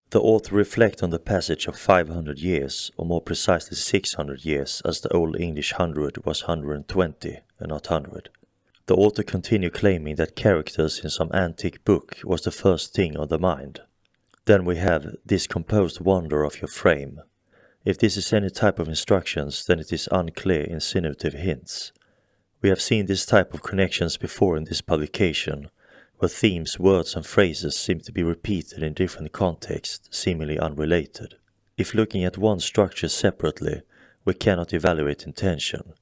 The author reflects on the passage of 500 years, or more precisely 600 years, as the Old English 100 was 120 and not 100. The author continued claiming that characters in some antique book was the first thing on the mind. Then we have this composed wonder of your frame. If this is any type of instructions, then it is unclear insinuative hints. We have seen this type of connections before in this publication, where themes, words and phrases seem to be repeated in different contexts, seemingly unrelated. If looking at one structure separately, we cannot evaluate intention.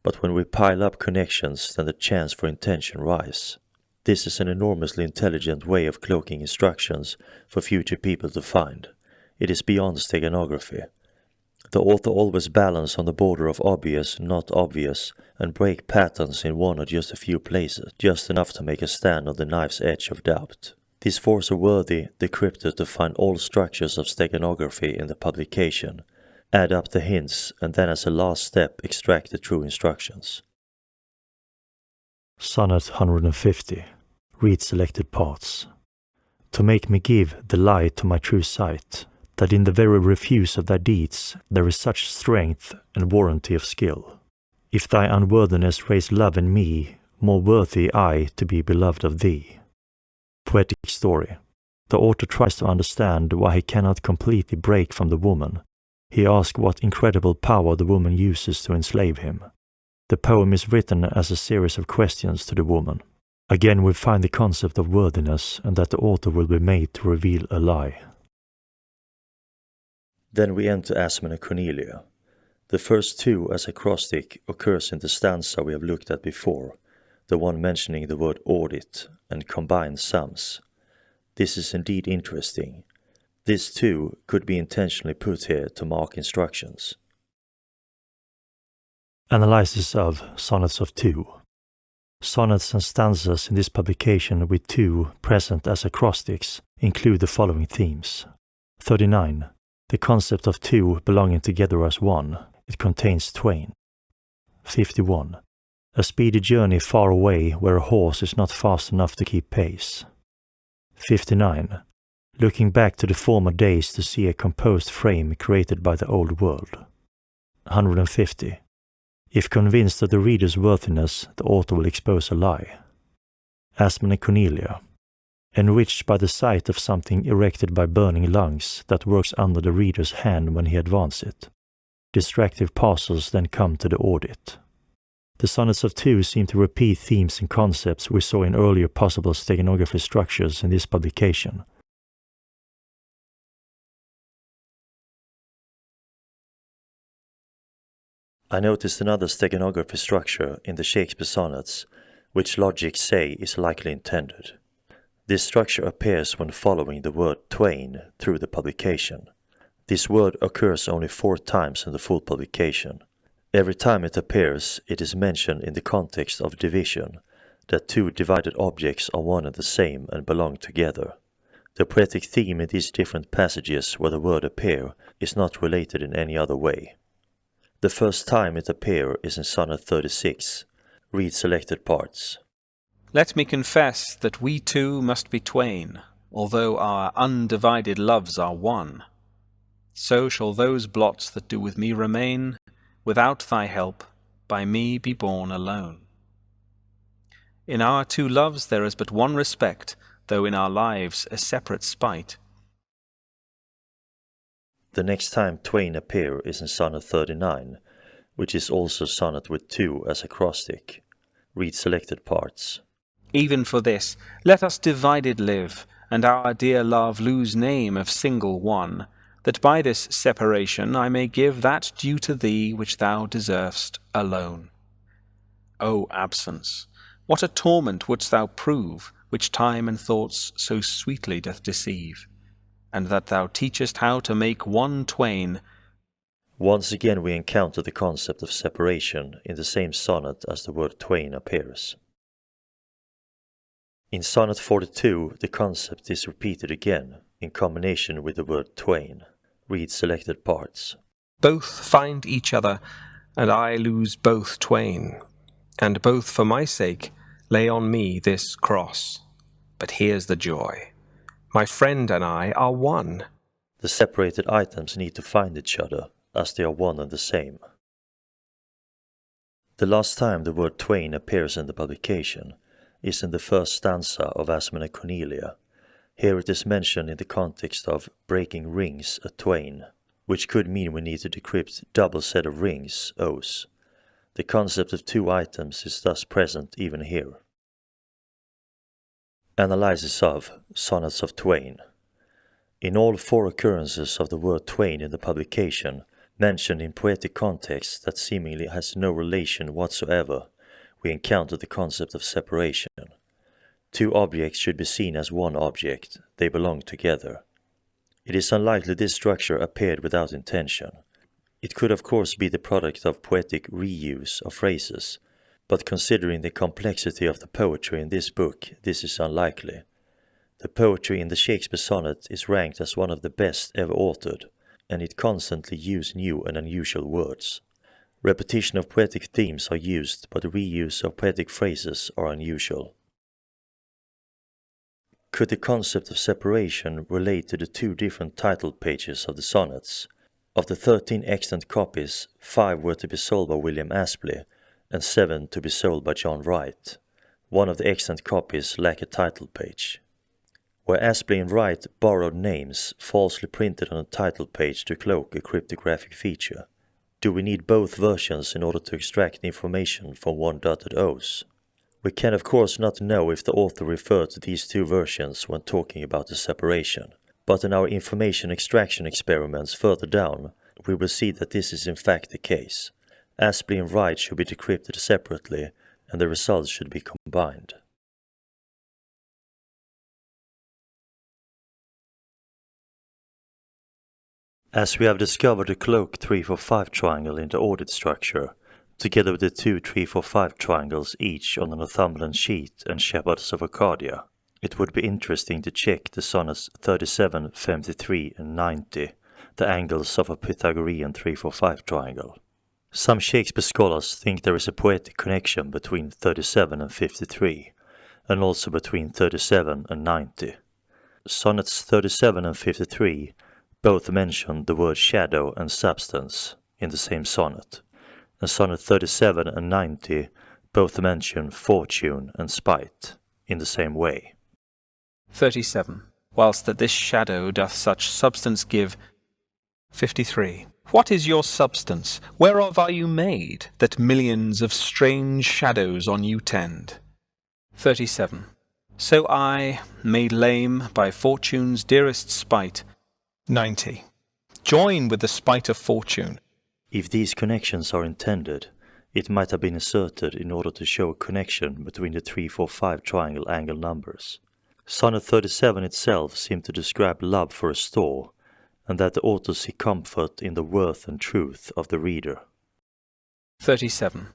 But when we pile up connections, then the chance for intention rise. This is an enormously intelligent way of cloaking instructions for future people to find. It is beyond steganography. The author always balance on the border of obvious, not obvious, and break patterns in one or just a few places, just enough to make a stand on the knife's edge of doubt. This forces a worthy decryptor to find all structures of steganography in the publication, add up the hints, and then as a last step extract the true instructions. Sonnet 150. Read selected parts. To make me give the lie to my true sight, that in the very refuse of thy deeds there is such strength and warranty of skill. If thy unworthiness raise love in me, more worthy I to be beloved of thee. Poetic story. The author tries to understand why he cannot completely break from the woman. He asks what incredible power the woman uses to enslave him. The poem is written as a series of questions to the woman. Again we find the concept of worthiness and that the author will be made to reveal a lie. Then we enter Asmund and Cornelia. The first 2 as acrostic occurs in the stanza we have looked at before, the one mentioning the word audit and combined sums. This is indeed interesting. This too could be intentionally put here to mark instructions. Analysis of sonnets of 2. Sonnets and stanzas in this publication with 2 present as acrostics include the following themes. 39. The concept of 2 belonging together as one. It contains twain. 51. A speedy journey far away where a horse is not fast enough to keep pace. 59. Looking back to the former days to see a composed frame created by the old world. 150. If convinced of the reader's worthiness, the author will expose a lie. Asmund and Cornelia. Enriched by the sight of something erected by burning lungs that works under the reader's hand when he advances it. Distractive parcels then come to the audit. The sonnets of 2 seem to repeat themes and concepts we saw in earlier possible steganography structures in this publication. I noticed another steganography structure in the Shakespeare sonnets, which logic say is likely intended. This structure appears when following the word twain through the publication. This word occurs only 4 times in the full publication. Every time it appears, it is mentioned in the context of division, that 2 divided objects are one and the same and belong together. The poetic theme in these different passages where the word appear is not related in any other way. The first time it appears is in Sonnet 36. Read selected parts. Let me confess that we 2 must be twain, although our undivided loves are one. So shall those blots that do with me remain, without thy help, by me be borne alone. In our 2 loves there is but one respect, though in our lives a separate spite. The next time twain appear is in Sonnet 39, which is also sonnet with 2 as acrostic. Read selected parts. Even for this, let us divided live, and our dear love lose name of single one, that by this separation I may give that due to thee which thou deservest alone. O absence, what a torment wouldst thou prove, which time and thoughts so sweetly doth deceive, and that thou teachest how to make one twain. Once again we encounter the concept of separation in the same sonnet as the word twain appears. In Sonnet 42, the concept is repeated again, in combination with the word twain. Read selected parts. Both find each other, and I lose both twain, and both for my sake lay on me this cross. But here's the joy. My friend and I are one. The separated items need to find each other, as they are one and the same. The last time the word twain appears in the publication is in the first stanza of Asmund and Cornelia. Here it is mentioned in the context of breaking rings a twain, which could mean we need to decrypt double set of rings, O's. The concept of two items is thus present even here. Analysis of Sonnets of Twain. In all 4 occurrences of the word twain in the publication, mentioned in poetic context that seemingly has no relation whatsoever, we encounter the concept of separation. 2 objects should be seen as one object, they belong together. It is unlikely this structure appeared without intention. It could of course be the product of poetic reuse of phrases, but considering the complexity of the poetry in this book, this is unlikely. The poetry in the Shakespeare sonnet is ranked as one of the best ever authored, and it constantly uses new and unusual words. Repetition of poetic themes are used, but the reuse of poetic phrases are unusual. Could the concept of separation relate to the 2 different title pages of the sonnets? Of the 13 extant copies, 5 were to be sold by William Astley, and 7 to be sold by John Wright. One of the extant copies lack a title page. Where Astley and Wright borrowed names falsely printed on a title page to cloak a cryptographic feature, do we need both versions in order to extract information from one dotted O's? We can of course not know if the author referred to these 2 versions when talking about the separation, but in our information extraction experiments further down, we will see that this is in fact the case. Astley and Wright should be decrypted separately, and the results should be combined. As we have discovered the cloak 3-4-5 triangle in the audit structure, together with the 2 3-4-5 triangles each on the Northumberland sheet and Shepherds of Arcadia, it would be interesting to check the sonnets 37, 53 and 90, the angles of a Pythagorean 3-4-5 triangle. Some Shakespeare scholars think there is a poetic connection between 37 and 53, and also between 37 and 90. Sonnets 37 and 53 both mention the word shadow and substance in the same sonnet, and sonnet 37 and 90 both mention fortune and spite in the same way. 37. Whilst that this shadow doth such substance give. 53. What is your substance? Whereof are you made, that millions of strange shadows on you tend? 37. So I, made lame by fortune's dearest spite. 90. Join with the spite of fortune. If these connections are intended, it might have been inserted in order to show a connection between the 3-4-5 triangle angle numbers. Sonnet 37 itself seemed to describe love for a store, and that the author see comfort in the worth and truth of the reader. 37.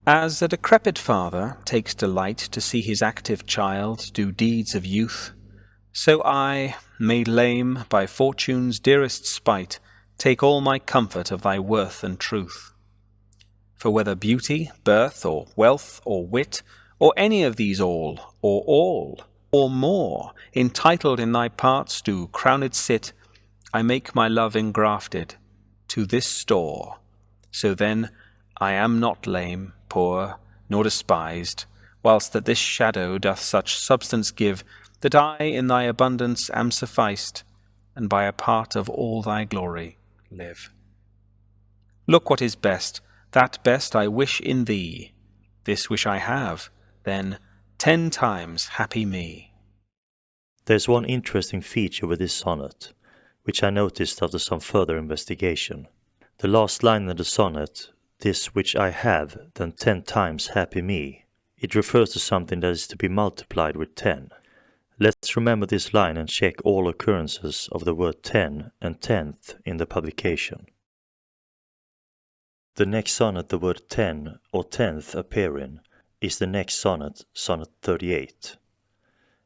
As a decrepit father takes delight to see his active child do deeds of youth, so I, made lame by fortune's dearest spite, take all my comfort of thy worth and truth. For whether beauty, birth, or wealth, or wit, or any of these all, or more, entitled in thy parts do crowned sit, I make my love engrafted to this store. So then I am not lame, poor, nor despised, whilst that this shadow doth such substance give, that I in thy abundance am sufficed, and by a part of all thy glory live. Look what is best, that best I wish in thee. This wish I have, then 10 times happy me. There's one interesting feature with this sonnet, which I noticed after some further investigation. The last line in the sonnet, "This which I have, then 10 times happy me," it refers to something that is to be multiplied with 10. Let's remember this line and check all occurrences of the word 10 and 10th in the publication. The next sonnet the word 10 or 10th appear in is the next sonnet, sonnet 38.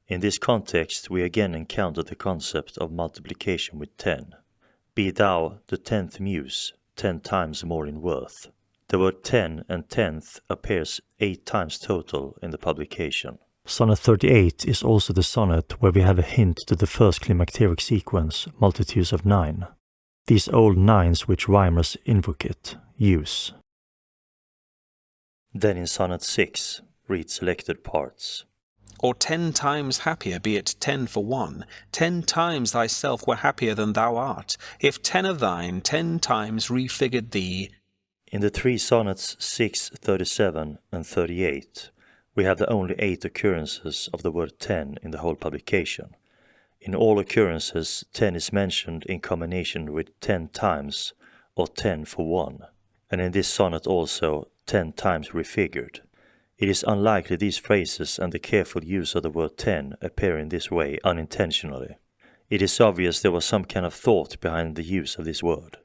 In this context, we again encounter the concept of multiplication with 10. Be thou the 10th muse, 10 times more in worth. The word 10 and 10th appears 8 times total in the publication. Sonnet 38 is also the sonnet where we have a hint to the first climacteric sequence, multitudes of 9. These old 9s which rhymers invocate, use. Then in sonnet 6, read selected parts. Or 10 times happier, be it 10 for 1, 10 times thyself were happier than thou art, if 10 of thine 10 times refigured thee. In the 3 sonnets 6, 37 and 38, we have the only 8 occurrences of the word 10 in the whole publication. In all occurrences, 10 is mentioned in combination with 10 times or 10 for 1, and in this sonnet also 10 times refigured. It is unlikely these phrases and the careful use of the word 10 appear in this way unintentionally. It is obvious there was some kind of thought behind the use of this word.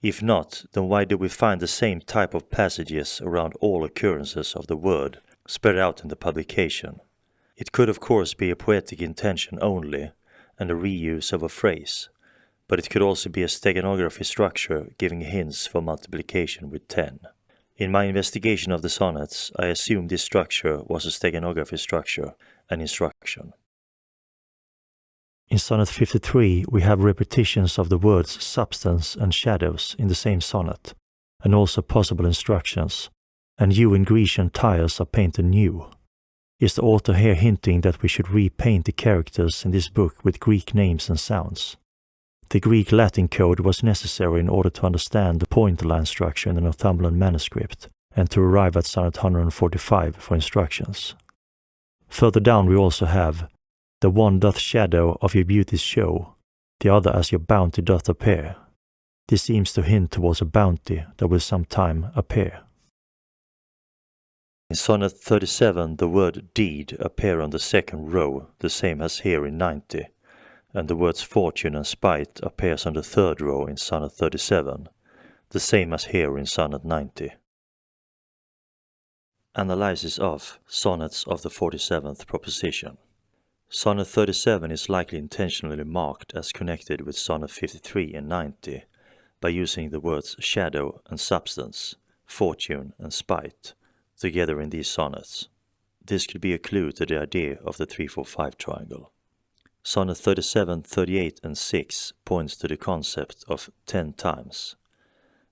If not, then why do we find the same type of passages around all occurrences of the word spread out in the publication? It could of course be a poetic intention only and a reuse of a phrase, but it could also be a steganography structure giving hints for multiplication with 10. In my investigation of the sonnets, I assumed this structure was a steganography structure and instruction. In sonnet 53, we have repetitions of the words substance and shadows in the same sonnet, and also possible instructions, and you in Grecian tires are painted new. Is the author here hinting that we should repaint the characters in this book with Greek names and sounds? The Greek-Latin code was necessary in order to understand the pointer line structure in the Northumberland manuscript, and to arrive at sonnet 145 for instructions. Further down we also have, "The one doth shadow of your beauties show, the other as your bounty doth appear." This seems to hint towards a bounty that will sometime appear. In sonnet 37 the word deed appear on the second row, the same as here in 90, and the words fortune and spite appears on the third row in sonnet 37, the same as here in sonnet 90. Analysis of sonnets of the 47th proposition. Sonnet 37 is likely intentionally marked as connected with sonnet 53 and 90 by using the words shadow and substance, fortune and spite together in these sonnets. This could be a clue to the idea of the 3-4-5 triangle. Sonnet 37, 38 and 6 points to the concept of 10 times.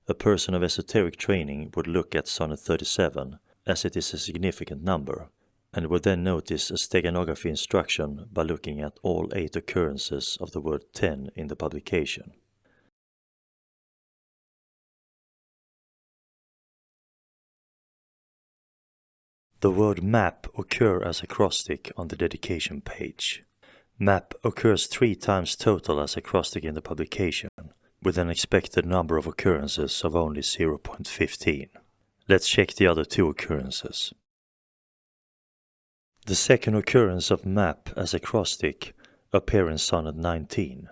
A person of esoteric training would look at sonnet 37 as it is a significant number, and would then notice a steganography instruction by looking at all 8 occurrences of the word 10 in the publication. The word map occurs as acrostic on the dedication page. Map occurs 3 times total as acrostic in the publication, with an expected number of occurrences of only 0.15. Let's check the other 2 occurrences. The second occurrence of map as acrostic appears in sonnet 19.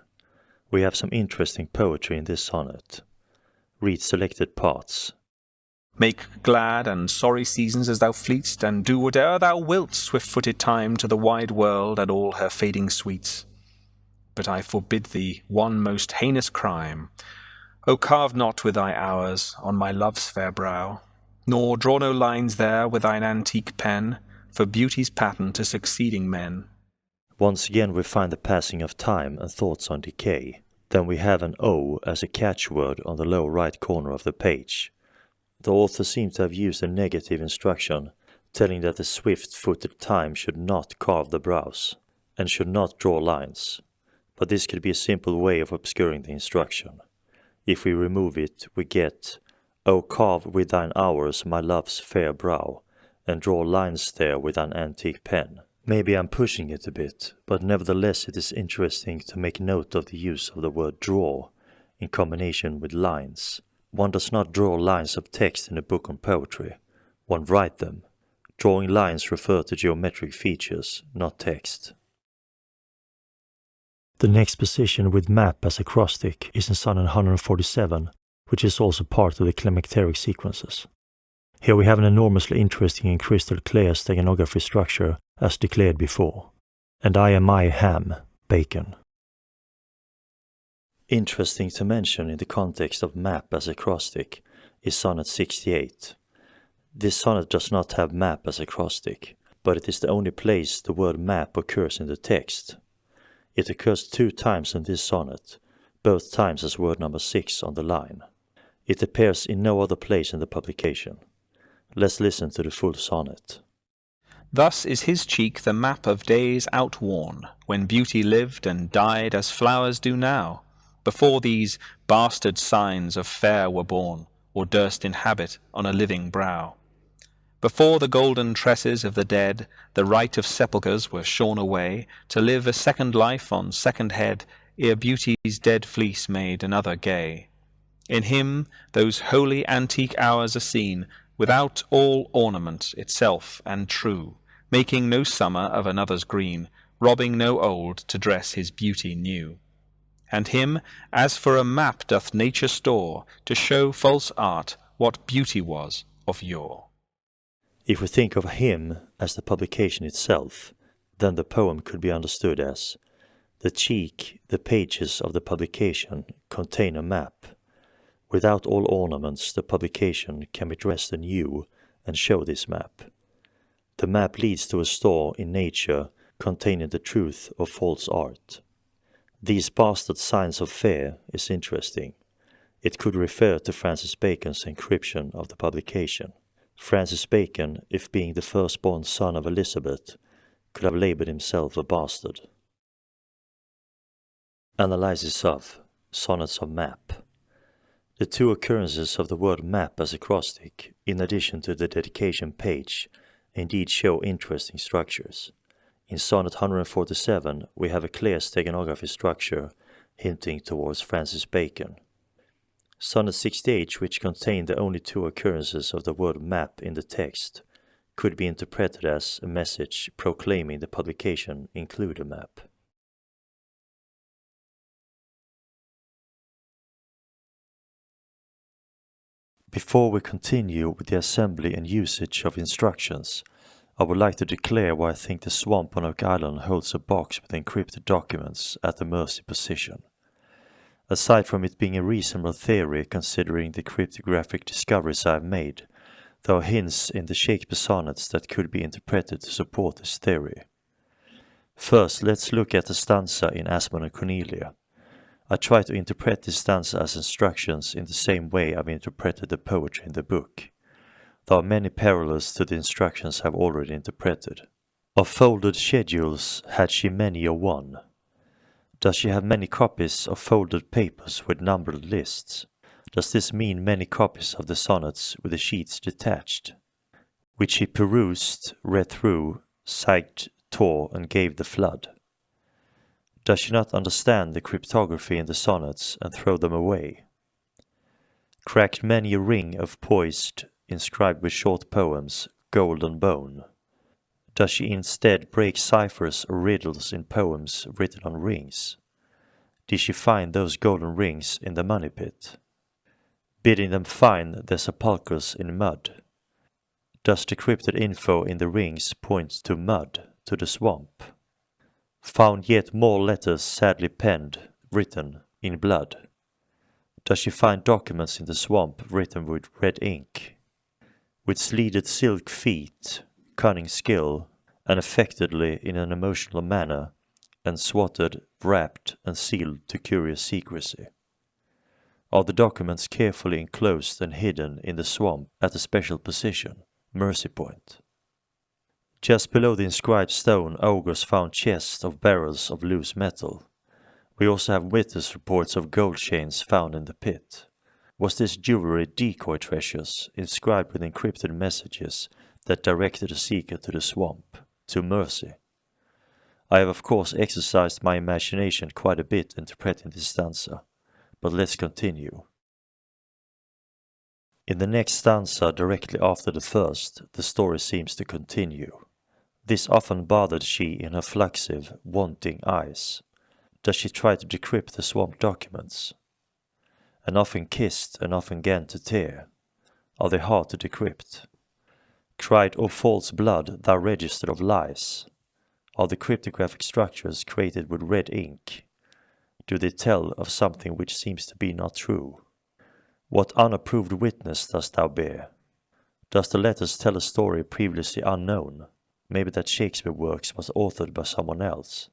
We have some interesting poetry in this sonnet. Read selected parts. Make glad and sorry seasons as thou fleet'st, and do whate'er thou wilt, swift-footed time, to the wide world and all her fading sweets. But I forbid thee one most heinous crime. O carve not with thy hours on my love's fair brow, nor draw no lines there with thine antique pen, for beauty's pattern to succeeding men. Once again we find the passing of time and thoughts on decay. Then we have an O as a catchword on the lower right corner of the page. The author seems to have used a negative instruction, telling that the swift-footed time should not carve the brows, and should not draw lines. But this could be a simple way of obscuring the instruction. If we remove it, we get, O carve with thine hours my love's fair brow, and draw lines there with thine antique pen, Maybe I'm pushing it a bit, but nevertheless it is interesting to make note of the use of the word draw in combination with lines. One does not draw lines of text in a book on poetry. One writes them. Drawing lines refer to geometric features, not text. The next position with map as acrostic is in Sonnet 147, which is also part of the climacteric sequences. Here we have an enormously interesting and crystal clear steganography structure as declared before. And I am my ham, Bacon. Interesting to mention in the context of map as acrostic is Sonnet 68. This sonnet does not have map as acrostic, but it is the only place the word map occurs in the text. It occurs 2 times in this sonnet, both times as word number 6 on the line. It appears in no other place in the publication. Let's listen to the full sonnet. Thus is his cheek the map of days outworn, when beauty lived and died as flowers do now, before these bastard signs of fair were born, or durst inhabit on a living brow. Before the golden tresses of the dead, the rite of sepulchres were shorn away, to live a second life on second head, ere beauty's dead fleece made another gay. In him those holy antique hours are seen, without all ornament itself and true, making no summer of another's green, robbing no old to dress his beauty new. And him, as for a map doth nature store, to show false art what beauty was of yore. If we think of him as the publication itself, then the poem could be understood as the cheek, the pages of the publication contain a map. Without all ornaments, the publication can be dressed anew and show this map. The map leads to a store in nature containing the truth of false art. These bastard signs of fear is interesting. It could refer to Francis Bacon's encryption of the publication. Francis Bacon, if being the firstborn son of Elizabeth, could have labeled himself a bastard. Analysis of Sonnets of Map. The 2 occurrences of the word map as acrostic, in addition to the dedication page, indeed show interesting structures. In Sonnet 147 we have a clear steganography structure hinting towards Francis Bacon. Sonnet 68, which contained the only 2 occurrences of the word map in the text, could be interpreted as a message proclaiming the publication include a map. Before we continue with the assembly and usage of instructions, I would like to declare why I think the swamp on Oak Island holds a box with encrypted documents at the mercy position. Aside from it being a reasonable theory considering the cryptographic discoveries I have made, there are hints in the Shakespeare sonnets that could be interpreted to support this theory. First, let's look at the stanza in Asmund and Cornelia. I try to interpret this stanza as instructions in the same way I've interpreted the poetry in the book. There are many parallels to the instructions I've already interpreted. Of folded schedules had she many a one. Does she have many copies of folded papers with numbered lists? Does this mean many copies of the sonnets with the sheets detached, which she perused, read through, sighed, tore, and gave the flood? Does she not understand the cryptography in the sonnets and throw them away? Cracked many a ring of poised, inscribed with short poems, golden bone. Does she instead break ciphers or riddles in poems written on rings? Did she find those golden rings in the money pit? Bidding them find their sepulchres in mud? Does the crypted info in the rings point to mud, to the swamp? Found yet more letters sadly penned, written in blood? Does she find documents in the swamp written with red ink? With sleeved silk feet, cunning skill, and affectedly in an emotional manner, and swatted, wrapped, and sealed to curious secrecy. Are the documents carefully enclosed and hidden in the swamp at a special position, Mercy Point? Just below the inscribed stone, augurs found chests of barrels of loose metal. We also have witness reports of gold chains found in the pit. Was this jewelry decoy treasures, inscribed with encrypted messages that directed the seeker to the swamp, to Mercy? I have of course exercised my imagination quite a bit interpreting this stanza, but let's continue. In the next stanza, directly after the first, the story seems to continue. This often bothered she in her fluxive, wanting eyes. Does she try to decrypt the swamp documents? And often kissed and often gan to tear. Are they hard to decrypt? Cried, O false blood, thou register of lies. Are the cryptographic structures created with red ink? Do they tell of something which seems to be not true? What unapproved witness dost thou bear? Does the letters tell a story previously unknown? Maybe that Shakespeare works was authored by someone else.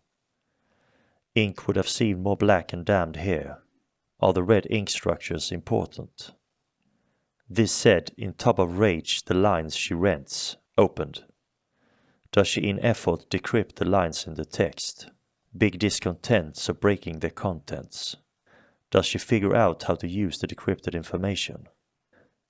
Ink would have seemed more black and damned here. Are the red ink structures important? This said, in top of rage the lines she rents, opened. Does she in effort decrypt the lines in the text? Big discontent, so breaking their contents. Does she figure out how to use the decrypted information?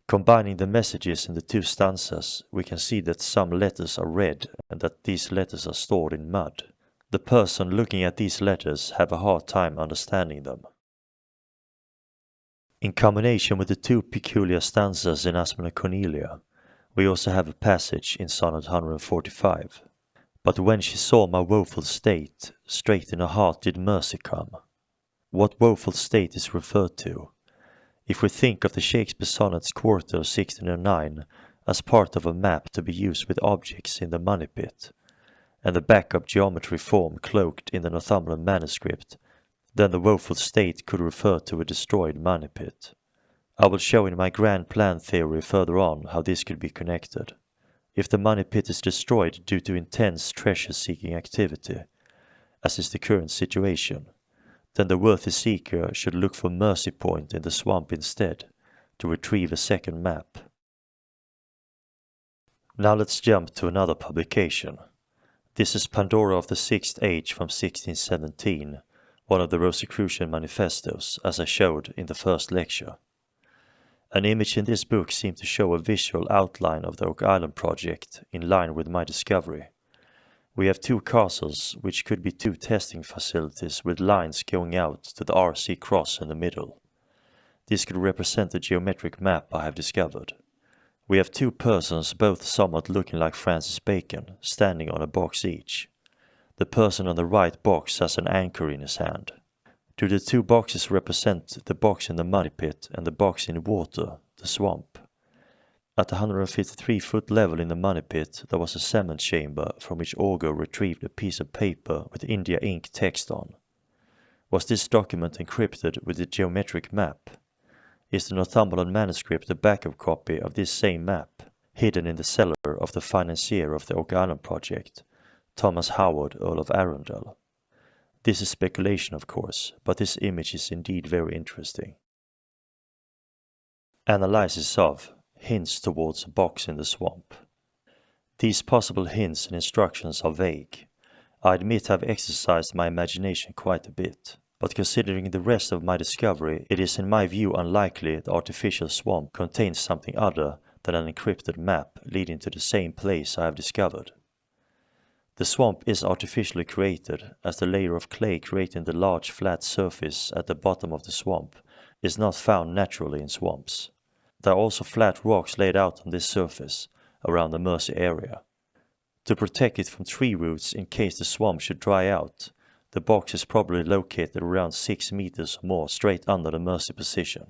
Combining the messages in the two stanzas, we can see that some letters are red and that these letters are stored in mud. The person looking at these letters have a hard time understanding them. In combination with the two peculiar stanzas in Asmund and Cornelia, we also have a passage in Sonnet 145. But when she saw my woeful state, straight in her heart did mercy come. What woeful state is referred to? If we think of the Shakespeare Sonnets Quarto 1609 as part of a map to be used with objects in the money pit, and the backup geometry form cloaked in the Northumberland manuscript, then the woeful state could refer to a destroyed money pit. I will show in my grand plan theory further on how this could be connected. If the money pit is destroyed due to intense treasure-seeking activity, as is the current situation, then the worthy seeker should look for Mercy Point in the swamp instead, to retrieve a second map. Now let's jump to another publication. This is Pandora of the Sixth Age from 1617, one of the Rosicrucian manifestos, as I showed in the first lecture. An image in this book seemed to show a visual outline of the Oak Island project in line with my discovery. We have two castles, which could be two testing facilities with lines going out to the RC cross in the middle. This could represent the geometric map I have discovered. We have two persons, both somewhat looking like Francis Bacon, standing on a box each. The person on the right box has an anchor in his hand. Do the two boxes represent the box in the money pit and the box in water, the swamp? At the 153-foot level in the money pit, there was a cement chamber from which Augur retrieved a piece of paper with India ink text on. Was this document encrypted with the geometric map? Is the Northumberland manuscript a backup copy of this same map, hidden in the cellar of the financier of the Oak Island project, Thomas Howard, Earl of Arundel? This is speculation, of course, but this image is indeed very interesting. Analysis of hints towards a box in the swamp. These possible hints and instructions are vague. I admit I've exercised my imagination quite a bit, but considering the rest of my discovery, it is in my view unlikely the artificial swamp contains something other than an encrypted map leading to the same place I have discovered. The swamp is artificially created, as the layer of clay creating the large flat surface at the bottom of the swamp is not found naturally in swamps. There are also flat rocks laid out on this surface, around the Mersey area. To protect it from tree roots in case the swamp should dry out, the box is probably located around 6 meters or more straight under the Mersey position.